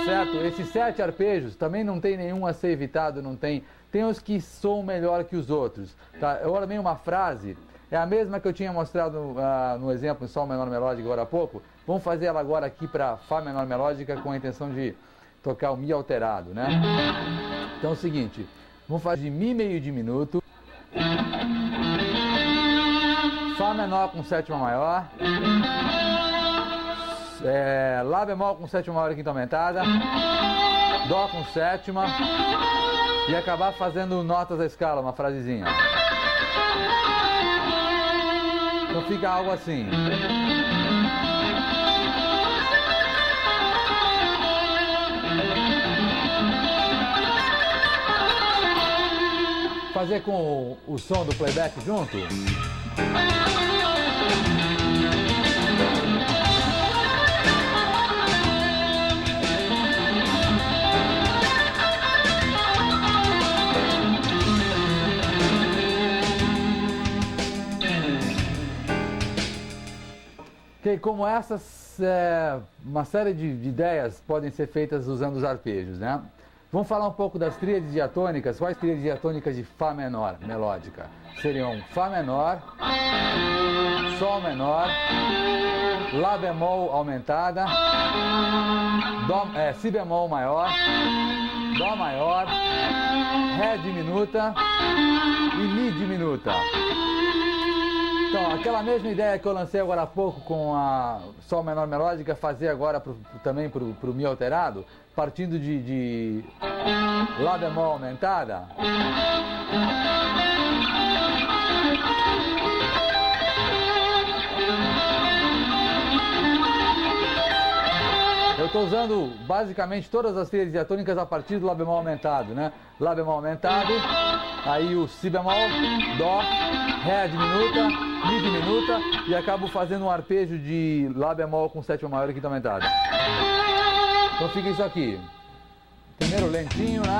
Certo? Esses 7 arpejos também não tem nenhum a ser evitado, não tem. Tem os que soam melhor que os outros. Tá? Eu ordenei uma frase, é a mesma que eu tinha mostrado no exemplo em Sol menor melódico agora há pouco. Vamos fazer ela agora aqui para Fá menor melódica com a intenção de tocar o Mi alterado, né? Então é o seguinte, vamos fazer de Mi meio diminuto, menor com sétima maior, Lá bemol com sétima maior e quinta aumentada, Dó com sétima e acabar fazendo notas da escala, uma frasezinha. Então fica algo assim. Fazer com o som do playback junto. Ok, como essas, uma série de ideias podem ser feitas usando os arpejos, né? Vamos falar um pouco das tríades diatônicas. Quais tríades diatônicas de Fá menor melódica? Seriam Fá menor, Sol menor, Lá bemol aumentada, Si bemol maior, Dó maior, Ré diminuta e Mi diminuta. Então, aquela mesma ideia que eu lancei agora há pouco com a Sol menor melódica, fazer agora também para o Mi alterado, partindo de Lá bemol aumentada. Eu estou usando basicamente todas as tríades diatônicas a partir do Lá bemol aumentado, né? Lá bemol aumentado, aí o Si bemol, Dó, Ré diminuta, Mi diminuta e acabo fazendo um arpejo de Lá bemol com sétima maior e quinta aumentada. Então fica isso aqui. Primeiro lentinho, né?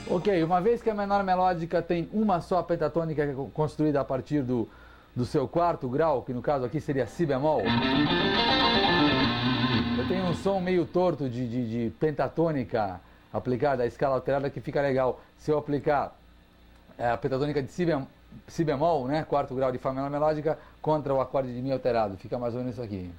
Ok, uma vez que a menor melódica tem uma só pentatônica construída a partir do seu quarto grau, que no caso aqui seria Si bemol, eu tenho um som meio torto de pentatônica aplicada à escala alterada que fica legal. Se eu aplicar a pentatônica de Si bemol, né, quarto grau de Fá menor melódica, contra o acorde de Mi alterado, fica mais ou menos isso aqui.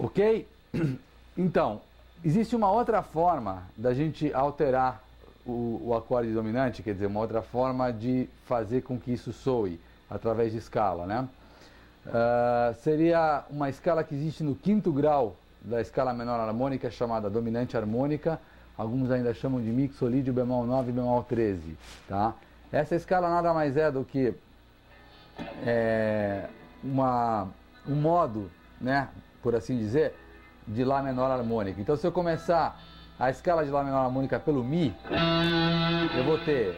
Ok? Então, existe uma outra forma da gente alterar o acorde dominante, quer dizer, uma outra forma de fazer com que isso soe através de escala, né? Seria uma escala que existe no quinto grau da escala menor harmônica, chamada dominante harmônica. Alguns ainda chamam de mixolídio bemol 9 e bemol 13, tá? Essa escala nada mais é do que um modo, né, por assim dizer, de Lá menor harmônica. Então, se eu começar a escala de Lá menor harmônica pelo Mi, eu vou ter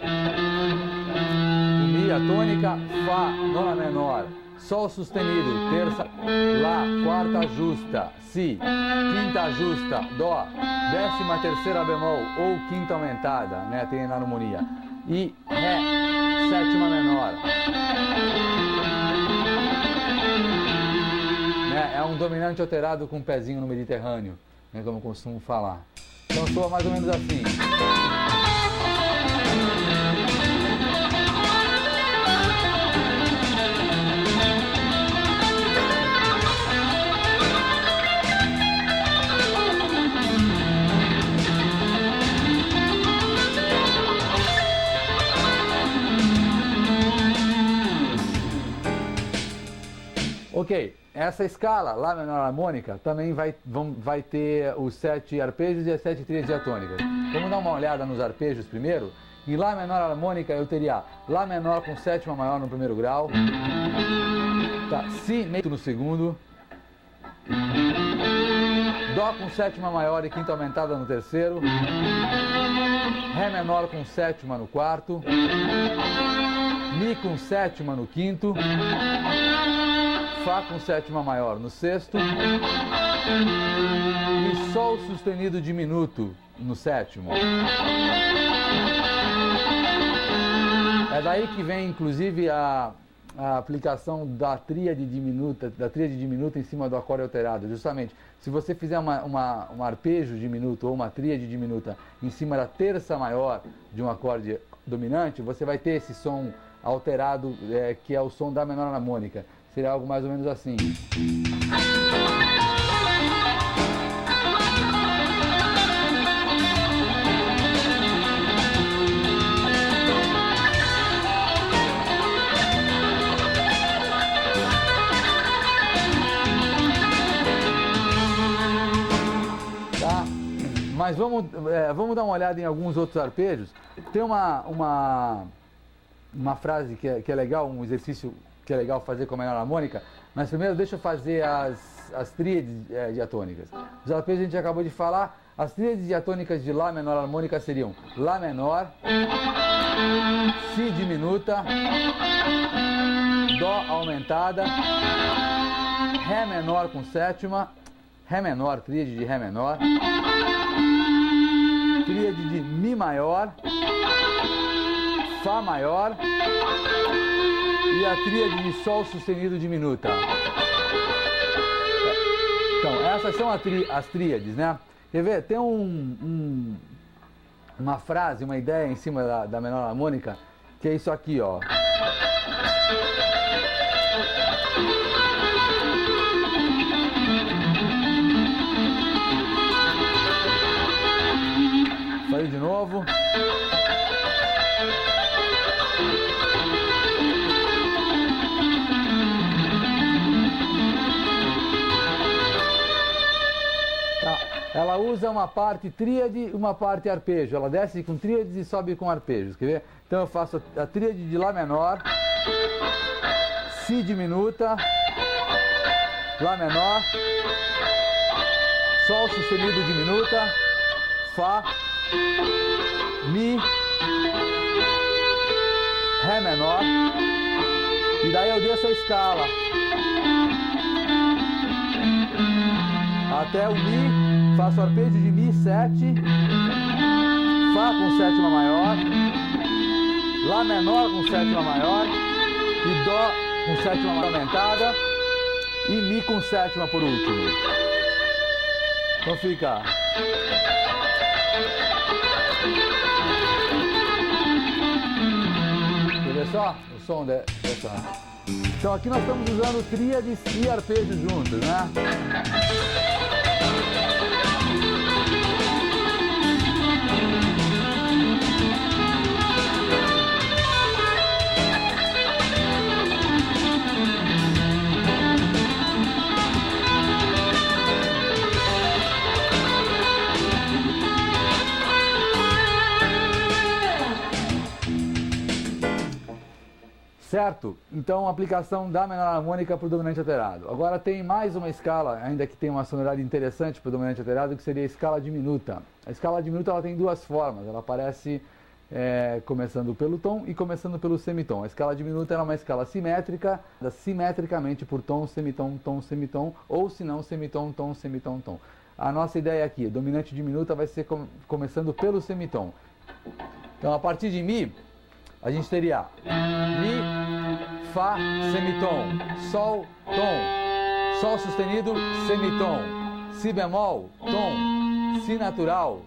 o Mi, a tônica, Fá, nona menor, Sol sustenido, terça, Lá, quarta justa, Si, quinta justa, Dó, 13ª bemol ou quinta aumentada, né, tem na harmonia, e Ré, sétima menor. É um dominante alterado com um pezinho no Mediterrâneo, né, como eu costumo falar. Então soa mais ou menos assim. Ok, essa escala, Lá menor harmônica, também vai ter os 7 arpejos e as 7 tríades diatônicas. Vamos dar uma olhada nos arpejos primeiro. Em Lá menor harmônica eu teria Lá menor com sétima maior no primeiro grau, tá, Si meio no segundo, Dó com sétima maior e quinta aumentada no terceiro, Ré menor com sétima no quarto, Mi com sétima no quinto, Fá com sétima maior no sexto e Sol sustenido diminuto no sétimo. É daí que vem, inclusive, a aplicação da tríade diminuta em cima do acorde alterado. Justamente, se você fizer um arpejo diminuto ou uma tríade diminuta em cima da terça maior de um acorde dominante, você vai ter esse som alterado, que é o som da menor harmônica. Seria algo mais ou menos assim. Tá? Mas vamos dar uma olhada em alguns outros arpejos. Tem uma frase que é legal, um exercício que é legal fazer com a menor harmônica, mas primeiro deixa eu fazer as tríades diatônicas. Os arpejos a gente acabou de falar, as tríades diatônicas de Lá menor harmônica seriam Lá menor, Si diminuta, Dó aumentada, Ré menor com sétima, Ré menor, tríade de Ré menor, tríade de Mi maior, Fá maior e a tríade de Sol sustenido diminuta. Então, essas são as tríades, né? Quer ver? Tem uma frase, uma ideia em cima da menor harmônica, que é isso aqui, ó. Saiu de novo. Ela usa uma parte tríade e uma parte arpejo. Ela desce com tríades e sobe com arpejos. Quer ver? Então eu faço a tríade de Lá menor, Si diminuta, Lá menor, Sol sustenido diminuta, Fá, Mi, Ré menor. E daí eu desço a escala até o Mi, faço arpejo de Mi 7, Fá com sétima maior, Lá menor com sétima maior e Dó com sétima maior aumentada e Mi com sétima por último. Então fica. Quer ver só o som dessa? Então aqui nós estamos usando tríades e arpejos juntos, né? Certo? Então, aplicação da menor harmônica para o dominante alterado. Agora tem mais uma escala, ainda que tem uma sonoridade interessante para o dominante alterado, que seria a escala diminuta. A escala diminuta ela tem duas formas, ela aparece começando pelo tom e começando pelo semitom. A escala diminuta é uma escala simétrica, simetricamente por tom, semitom, ou se não, semitom, tom. A nossa ideia aqui, dominante diminuta, vai ser começando pelo semitom. Então, a partir de Mi, a gente teria Mi, Fá, semitom, Sol, tom, Sol sustenido, semitom, Si bemol, tom, Si natural,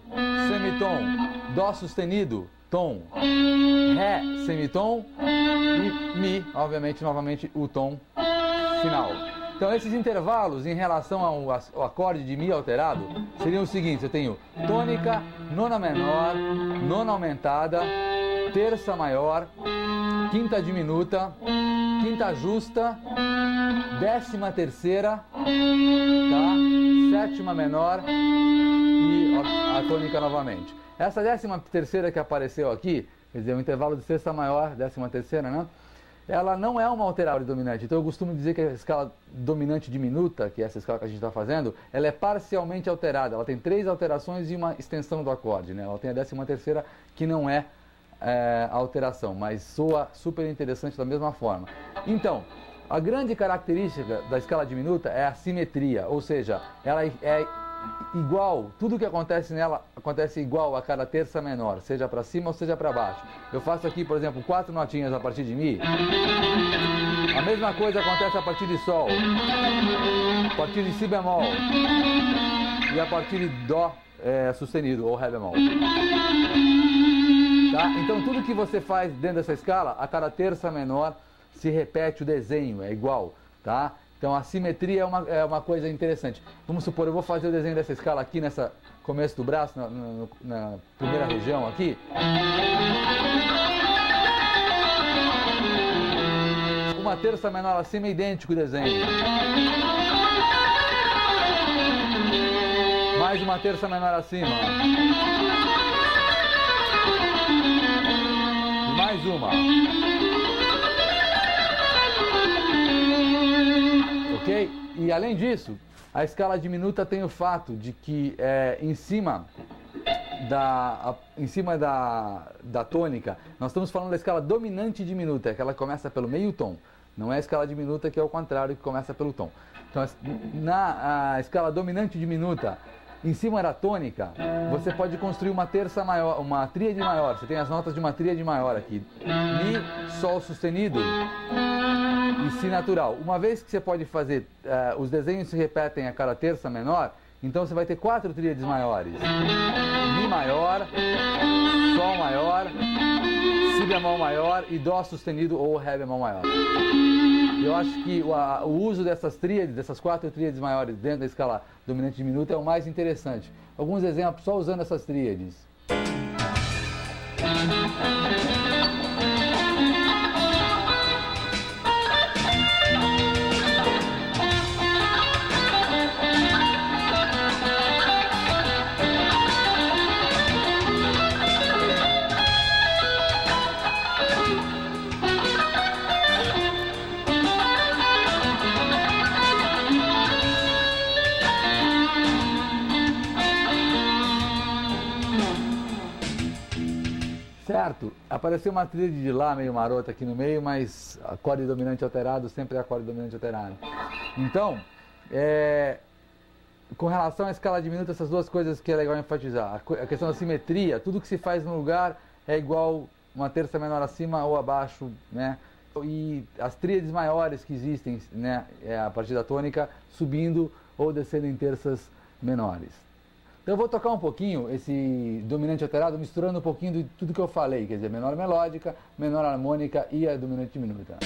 semitom, Dó sustenido, tom, Ré, semitom e Mi, obviamente, novamente o tom final. Então esses intervalos em relação ao acorde de Mi alterado seriam os seguintes: eu tenho tônica, nona menor, nona aumentada, terça maior, quinta diminuta, quinta justa, décima terceira, tá? Sétima menor e a tônica novamente. Essa décima terceira que apareceu aqui, quer dizer, o intervalo de sexta maior, décima terceira, né? ela não é uma alterada dominante. Então eu costumo dizer que a escala dominante diminuta, que é essa escala que a gente está fazendo, ela é parcialmente alterada. Ela tem 3 alterações e uma extensão do acorde, né? Ela tem a 13ª que não é, alteração, mas soa super interessante da mesma forma. Então, a grande característica da escala diminuta é a simetria, ou seja, ela é igual, tudo que acontece nela acontece igual a cada terça menor, seja para cima ou seja para baixo. Eu faço aqui, por exemplo, 4 notinhas a partir de Mi. A mesma coisa acontece a partir de Sol, a partir de Si bemol e a partir de Dó sustenido ou Ré bemol. Tá? Então tudo que você faz dentro dessa escala, a cada terça menor se repete o desenho, é igual, tá? Então a simetria é uma coisa interessante. Vamos supor, eu vou fazer o desenho dessa escala aqui nessa começo do braço, na primeira região aqui. Uma terça menor acima é idêntico o desenho. Mais uma terça menor acima. E mais uma. Ok? E além disso, a escala diminuta tem o fato de que em cima da tônica, nós estamos falando da escala dominante diminuta, que ela começa pelo meio tom. Não é a escala diminuta que é o contrário, que começa pelo tom. Então, na escala dominante diminuta, em cima da tônica, você pode construir uma terça maior, uma tríade maior. Você tem as notas de uma tríade maior aqui. Mi, Sol sustenido e Si natural. Uma vez que você pode fazer, os desenhos se repetem a cada terça menor, então você vai ter 4 tríades maiores. Mi maior, Sol maior, Si bemol maior e Dó sustenido ou Ré bemol maior. Eu acho que o uso dessas tríades, dessas 4 tríades maiores dentro da escala dominante diminuta é o mais interessante. Alguns exemplos só usando essas tríades. Certo, apareceu uma tríade de Lá meio marota aqui no meio, mas acorde dominante alterado sempre é acorde dominante alterado. Então, com relação à escala diminuta, essas duas coisas que é legal enfatizar. A questão da simetria, tudo que se faz no lugar é igual uma terça menor acima ou abaixo, né? E as tríades maiores que existem, né, a partir da tônica, subindo ou descendo em terças menores. Então eu vou tocar um pouquinho esse dominante alterado, misturando um pouquinho de tudo que eu falei, quer dizer, menor melódica, menor harmônica e a dominante diminuta.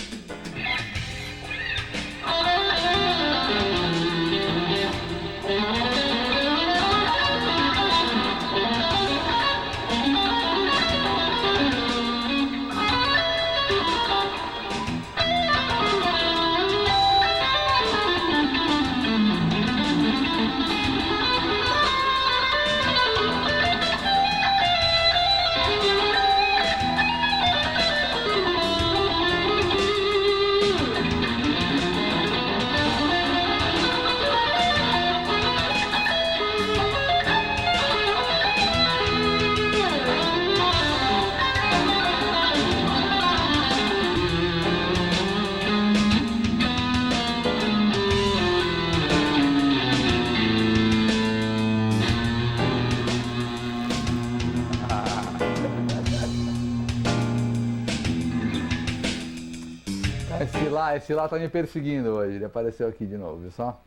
Esse lá tá me perseguindo hoje, ele apareceu aqui de novo, viu só?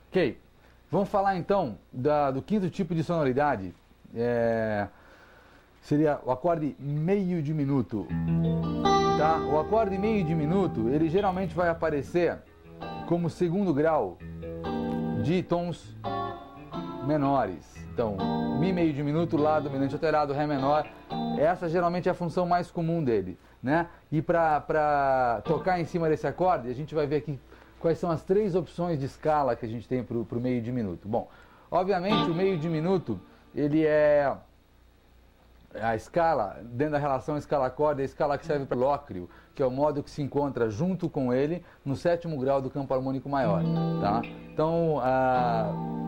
Ok, vamos falar então do quinto tipo de sonoridade, seria o acorde meio diminuto, tá? O acorde meio diminuto, ele geralmente vai aparecer como segundo grau de tons menores. Então, Mi meio diminuto, Lá dominante alterado, Ré menor, essa geralmente é a função mais comum dele, né? E para tocar em cima desse acorde, a gente vai ver aqui quais são as 3 opções de escala que a gente tem para o meio diminuto. Bom, obviamente o meio diminuto, ele é a escala, dentro da relação escala-acorde, é a escala que serve para o lócrio, que é o modo que se encontra junto com ele no 7º grau do campo harmônico maior, tá? Então,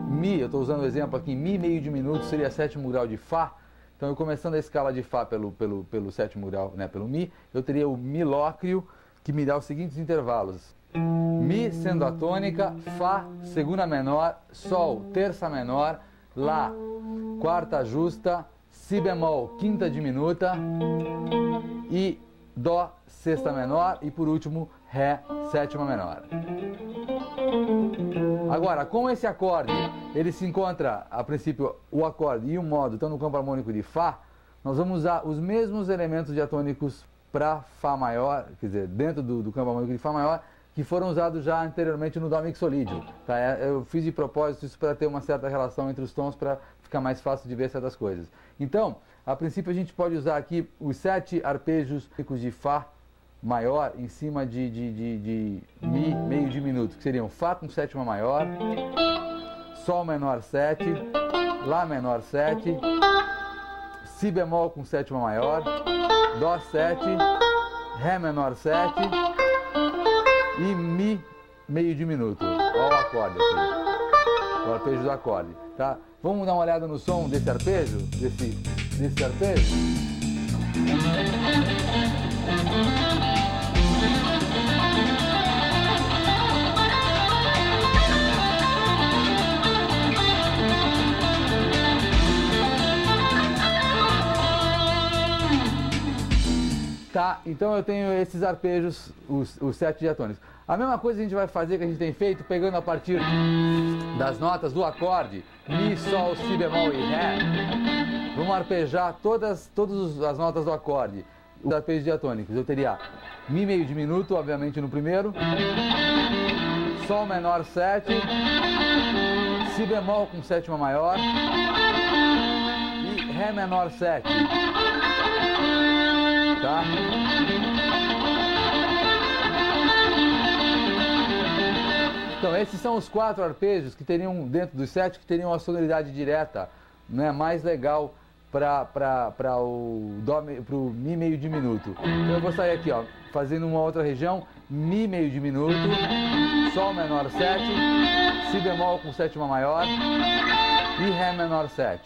Mi, eu estou usando o exemplo aqui, Mi meio diminuto seria 7º grau de Fá. Então, eu começando a escala de Fá pelo 7º grau, né, pelo Mi, eu teria o Mi lócrio, que me dá os seguintes intervalos. Mi sendo a tônica, Fá segunda menor, Sol terça menor, Lá quarta justa, Si bemol quinta diminuta e Dó sexta menor e por último Ré sétima menor. Agora, como esse acorde ele se encontra, a princípio, o acorde e o modo estão no campo harmônico de Fá, nós vamos usar os mesmos elementos diatônicos para Fá maior, quer dizer, dentro do campo harmônico de Fá maior, que foram usados já anteriormente no Dó mixolídio. Tá? Eu fiz de propósito isso para ter uma certa relação entre os tons, para ficar mais fácil de ver certas coisas. Então, a princípio a gente pode usar aqui os 7 arpejos de Fá maior em cima de Mi meio diminuto, que seriam Fá com sétima maior, Sol menor 7, Lá menor 7, Si bemol com sétima maior, Dó 7, Ré menor 7 e Mi meio diminuto. Olha o acorde aqui, o arpejo do acorde, tá? Vamos dar uma olhada no som desse arpejo, desse arpejo? Tá, então eu tenho esses arpejos, os 7 diatônicos. A mesma coisa a gente vai fazer que a gente tem feito, pegando a partir das notas do acorde, Mi, Sol, Si bemol e Ré. Vamos arpejar todas as notas do acorde, os arpejos diatônicos. Eu teria Mi meio diminuto, obviamente no primeiro, Sol menor 7, Si bemol com sétima maior e Ré menor 7. Tá? Então, esses são os 4 arpejos que teriam, dentro dos 7, que teriam a sonoridade direta, né, mais legal para o Mi meio diminuto. Então, eu vou sair aqui, ó, fazendo uma outra região, Mi meio diminuto, Sol menor 7, Si bemol com sétima maior e Ré menor 7.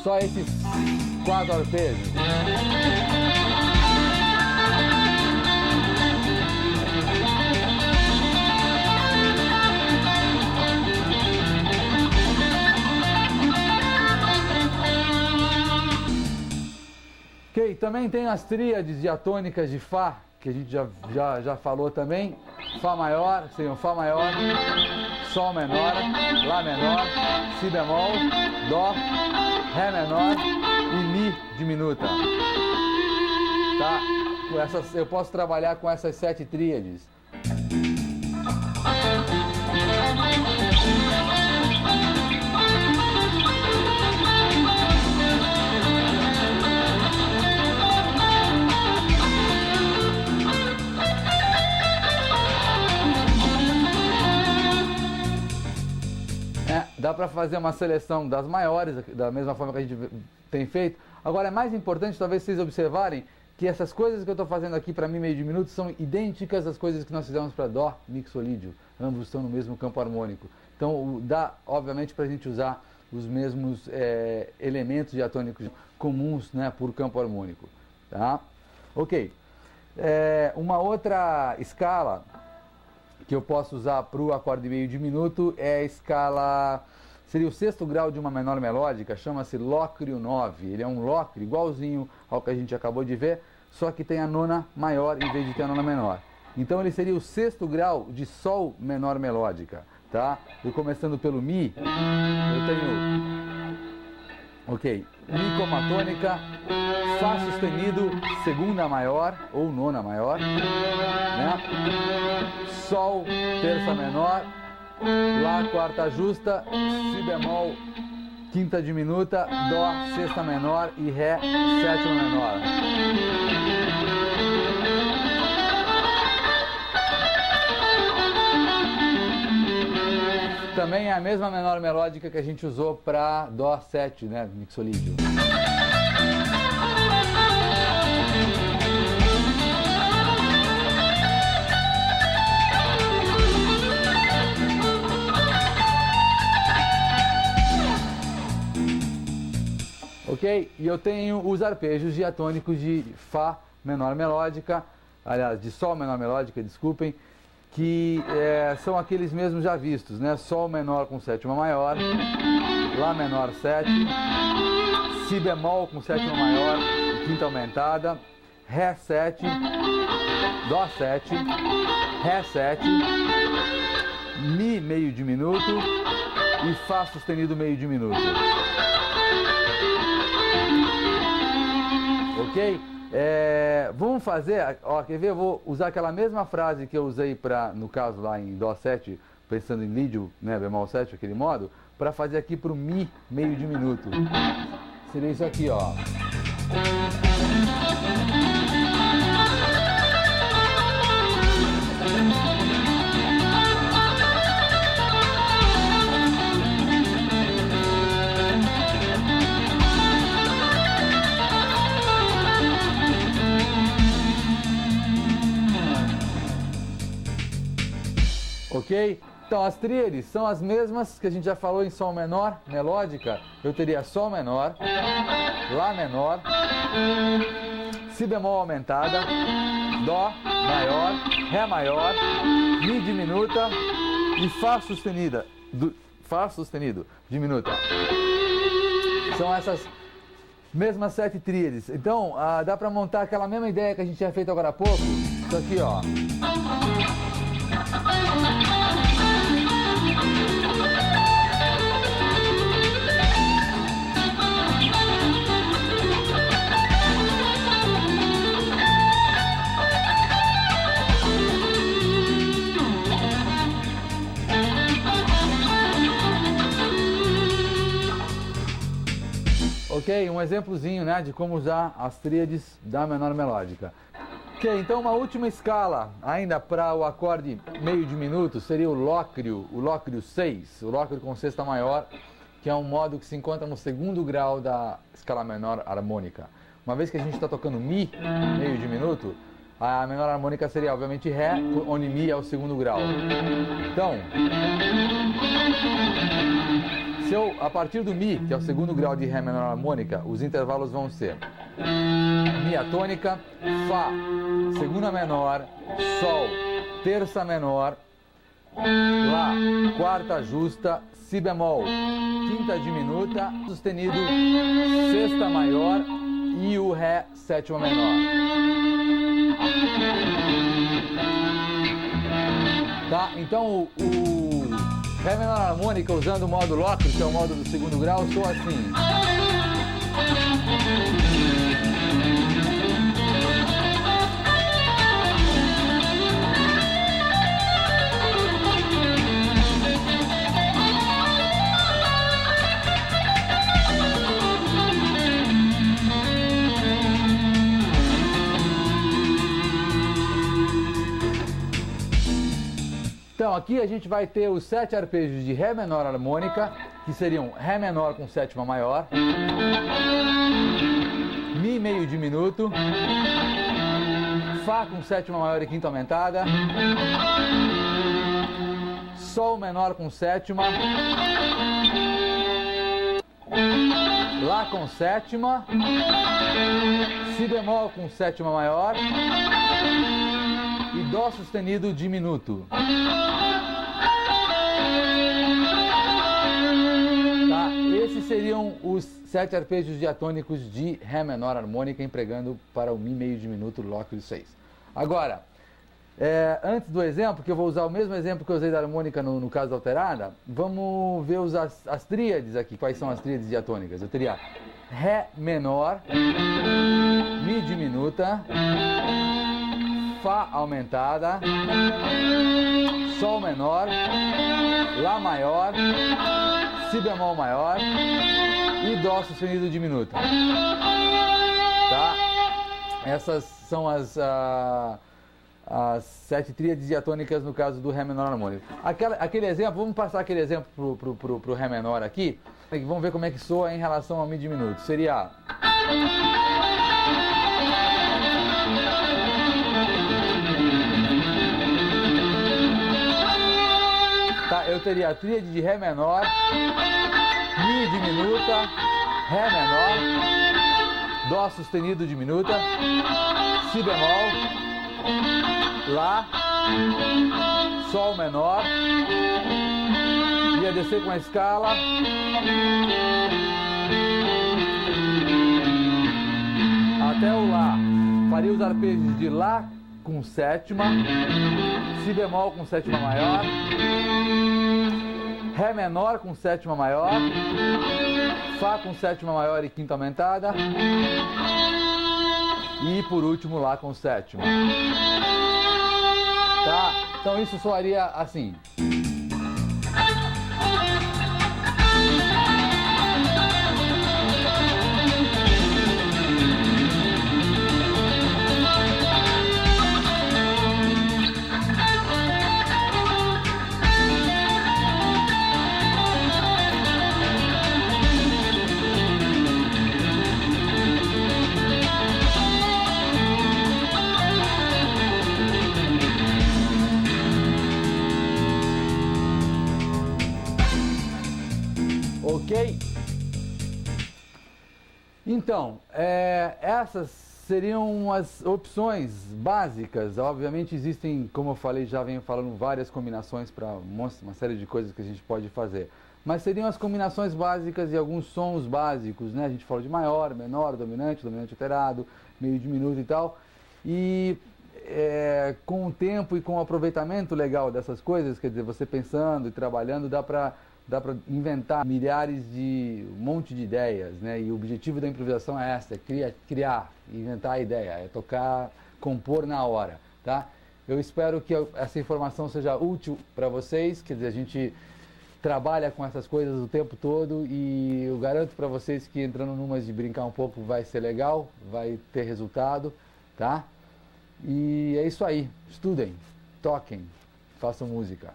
Só esses 4 arpejos. Ok, também tem as tríades diatônicas de Fá, que a gente já falou também. Fá maior, seriam Fá maior, Sol menor, Lá menor, Si bemol, Dó, Ré menor e Mi diminuta. Tá? Eu posso trabalhar com essas 7 tríades. Dá para fazer uma seleção das maiores, da mesma forma que a gente tem feito. Agora, é mais importante, talvez vocês observarem, que essas coisas que eu estou fazendo aqui para Mi meio diminuto são idênticas às coisas que nós fizemos para Dó mixolídio. Ambos estão no mesmo campo harmônico. Então, dá, obviamente, para a gente usar os mesmos elementos diatônicos comuns, né, por campo harmônico. Tá? Ok. Uma outra escala que eu posso usar para o acorde meio diminuto é a escala, seria o 6º grau de uma menor melódica, chama-se lócrio 9. Ele é um lócrio igualzinho ao que a gente acabou de ver, só que tem a nona maior em vez de ter a nona menor. Então ele seria o 6º grau de Sol menor melódica, tá? E começando pelo Mi, eu tenho, ok, Mi como a tônica, Fá sustenido, segunda maior ou nona maior, né? Sol, terça menor, Lá, quarta justa, Si bemol, quinta diminuta, Dó, sexta menor e Ré, sétima menor. Também também é a mesma menor melódica que a gente usou para Dó 7, né, mixolídio. Ok? E eu tenho os arpejos diatônicos de Fá menor melódica, aliás, de Sol menor melódica, desculpem, que são aqueles mesmos já vistos, né? Sol menor com sétima maior, Lá menor 7, Si bemol com sétima maior, quinta aumentada, Ré 7, Dó 7, Ré 7, Mi meio diminuto e Fá sustenido meio diminuto. Ok? Vamos fazer, ó, quer ver? Eu vou usar aquela mesma frase que eu usei no caso lá em Dó 7, pensando em lídio, né, bemol 7, aquele modo, para fazer aqui para o Mi meio diminuto. Seria isso aqui, ó. Ok? Então, as tríades são as mesmas que a gente já falou em Sol menor, melódica. Eu teria Sol menor, Lá menor, Si bemol aumentada, Dó maior, Ré maior, Mi diminuta e Fá sustenida, Fá sustenido, diminuta. São essas mesmas 7 tríades. Então, dá para montar aquela mesma ideia que a gente tinha feito agora há pouco. Isso aqui, ó. Ok? Um exemplozinho, né, de como usar as tríades da menor melódica. Ok, então uma última escala ainda para o acorde meio diminuto seria o Lócrio 6, o Lócrio com sexta maior, que é um modo que se encontra no segundo grau da escala menor harmônica. Uma vez que a gente está tocando Mi meio diminuto, a menor harmônica seria obviamente Ré, onde Mi é o segundo grau. Então, a partir do Mi, que é o segundo grau de Ré menor harmônica, os intervalos vão ser Mi atônica, Fá, segunda menor, Sol, terça menor, Lá, quarta justa, Si bemol, quinta diminuta, sustenido, sexta maior e o Ré, sétima menor. Tá? Então o Ré menor harmônica usando o modo Lócrio, que é o modo do segundo grau, soa assim. Então, aqui a gente vai ter os 7 arpejos de Ré menor harmônica, que seriam Ré menor com sétima maior, Mi meio diminuto, Fá com sétima maior e quinta aumentada, Sol menor com sétima, Lá com sétima, Si bemol com sétima maior e Dó sustenido diminuto. Tá? Esses seriam os 7 arpejos diatônicos de Ré menor harmônica, empregando para o Mi meio diminuto Lócrio 6. Agora, antes do exemplo, que eu vou usar o mesmo exemplo que eu usei da harmônica no caso da alterada, vamos ver as tríades aqui. Quais são as tríades diatônicas? Eu teria Ré menor, Mi diminuta, Fá aumentada, Sol menor, Lá maior, Si bemol maior e Dó sustenido diminuto. Tá? Essas são as as 7 tríades diatônicas no caso do Ré menor harmônico. Aquele exemplo, vamos passar aquele exemplo pro Ré menor aqui, vamos ver como é que soa em relação ao Mi diminuto. Seria... Tá, eu teria a tríade de Ré menor, Mi diminuta, Ré menor, Dó sustenido diminuta, Si bemol, Lá, Sol menor, ia descer com a escala, até o Lá, faria os arpejos de Lá com sétima, Si bemol com sétima maior, Ré menor com sétima maior, Fá com sétima maior e quinta aumentada, e por último Lá com sétima. Tá? Então isso soaria assim. Ok? Então, essas seriam as opções básicas. Obviamente existem, como eu falei, já venho falando, várias combinações para uma série de coisas que a gente pode fazer. Mas seriam as combinações básicas e alguns sons básicos, né? A gente falou de maior, menor, dominante alterado, meio diminuto e tal. E com o tempo e com o aproveitamento legal dessas coisas, quer dizer, você pensando e trabalhando, dá para inventar milhares de um monte de ideias, né? E o objetivo da improvisação é essa, é criar, inventar a ideia, é tocar, compor na hora, tá? Eu espero que essa informação seja útil para vocês, quer dizer, a gente trabalha com essas coisas o tempo todo e eu garanto para vocês que entrando numas de brincar um pouco vai ser legal, vai ter resultado, tá? E é isso aí, estudem, toquem, façam música.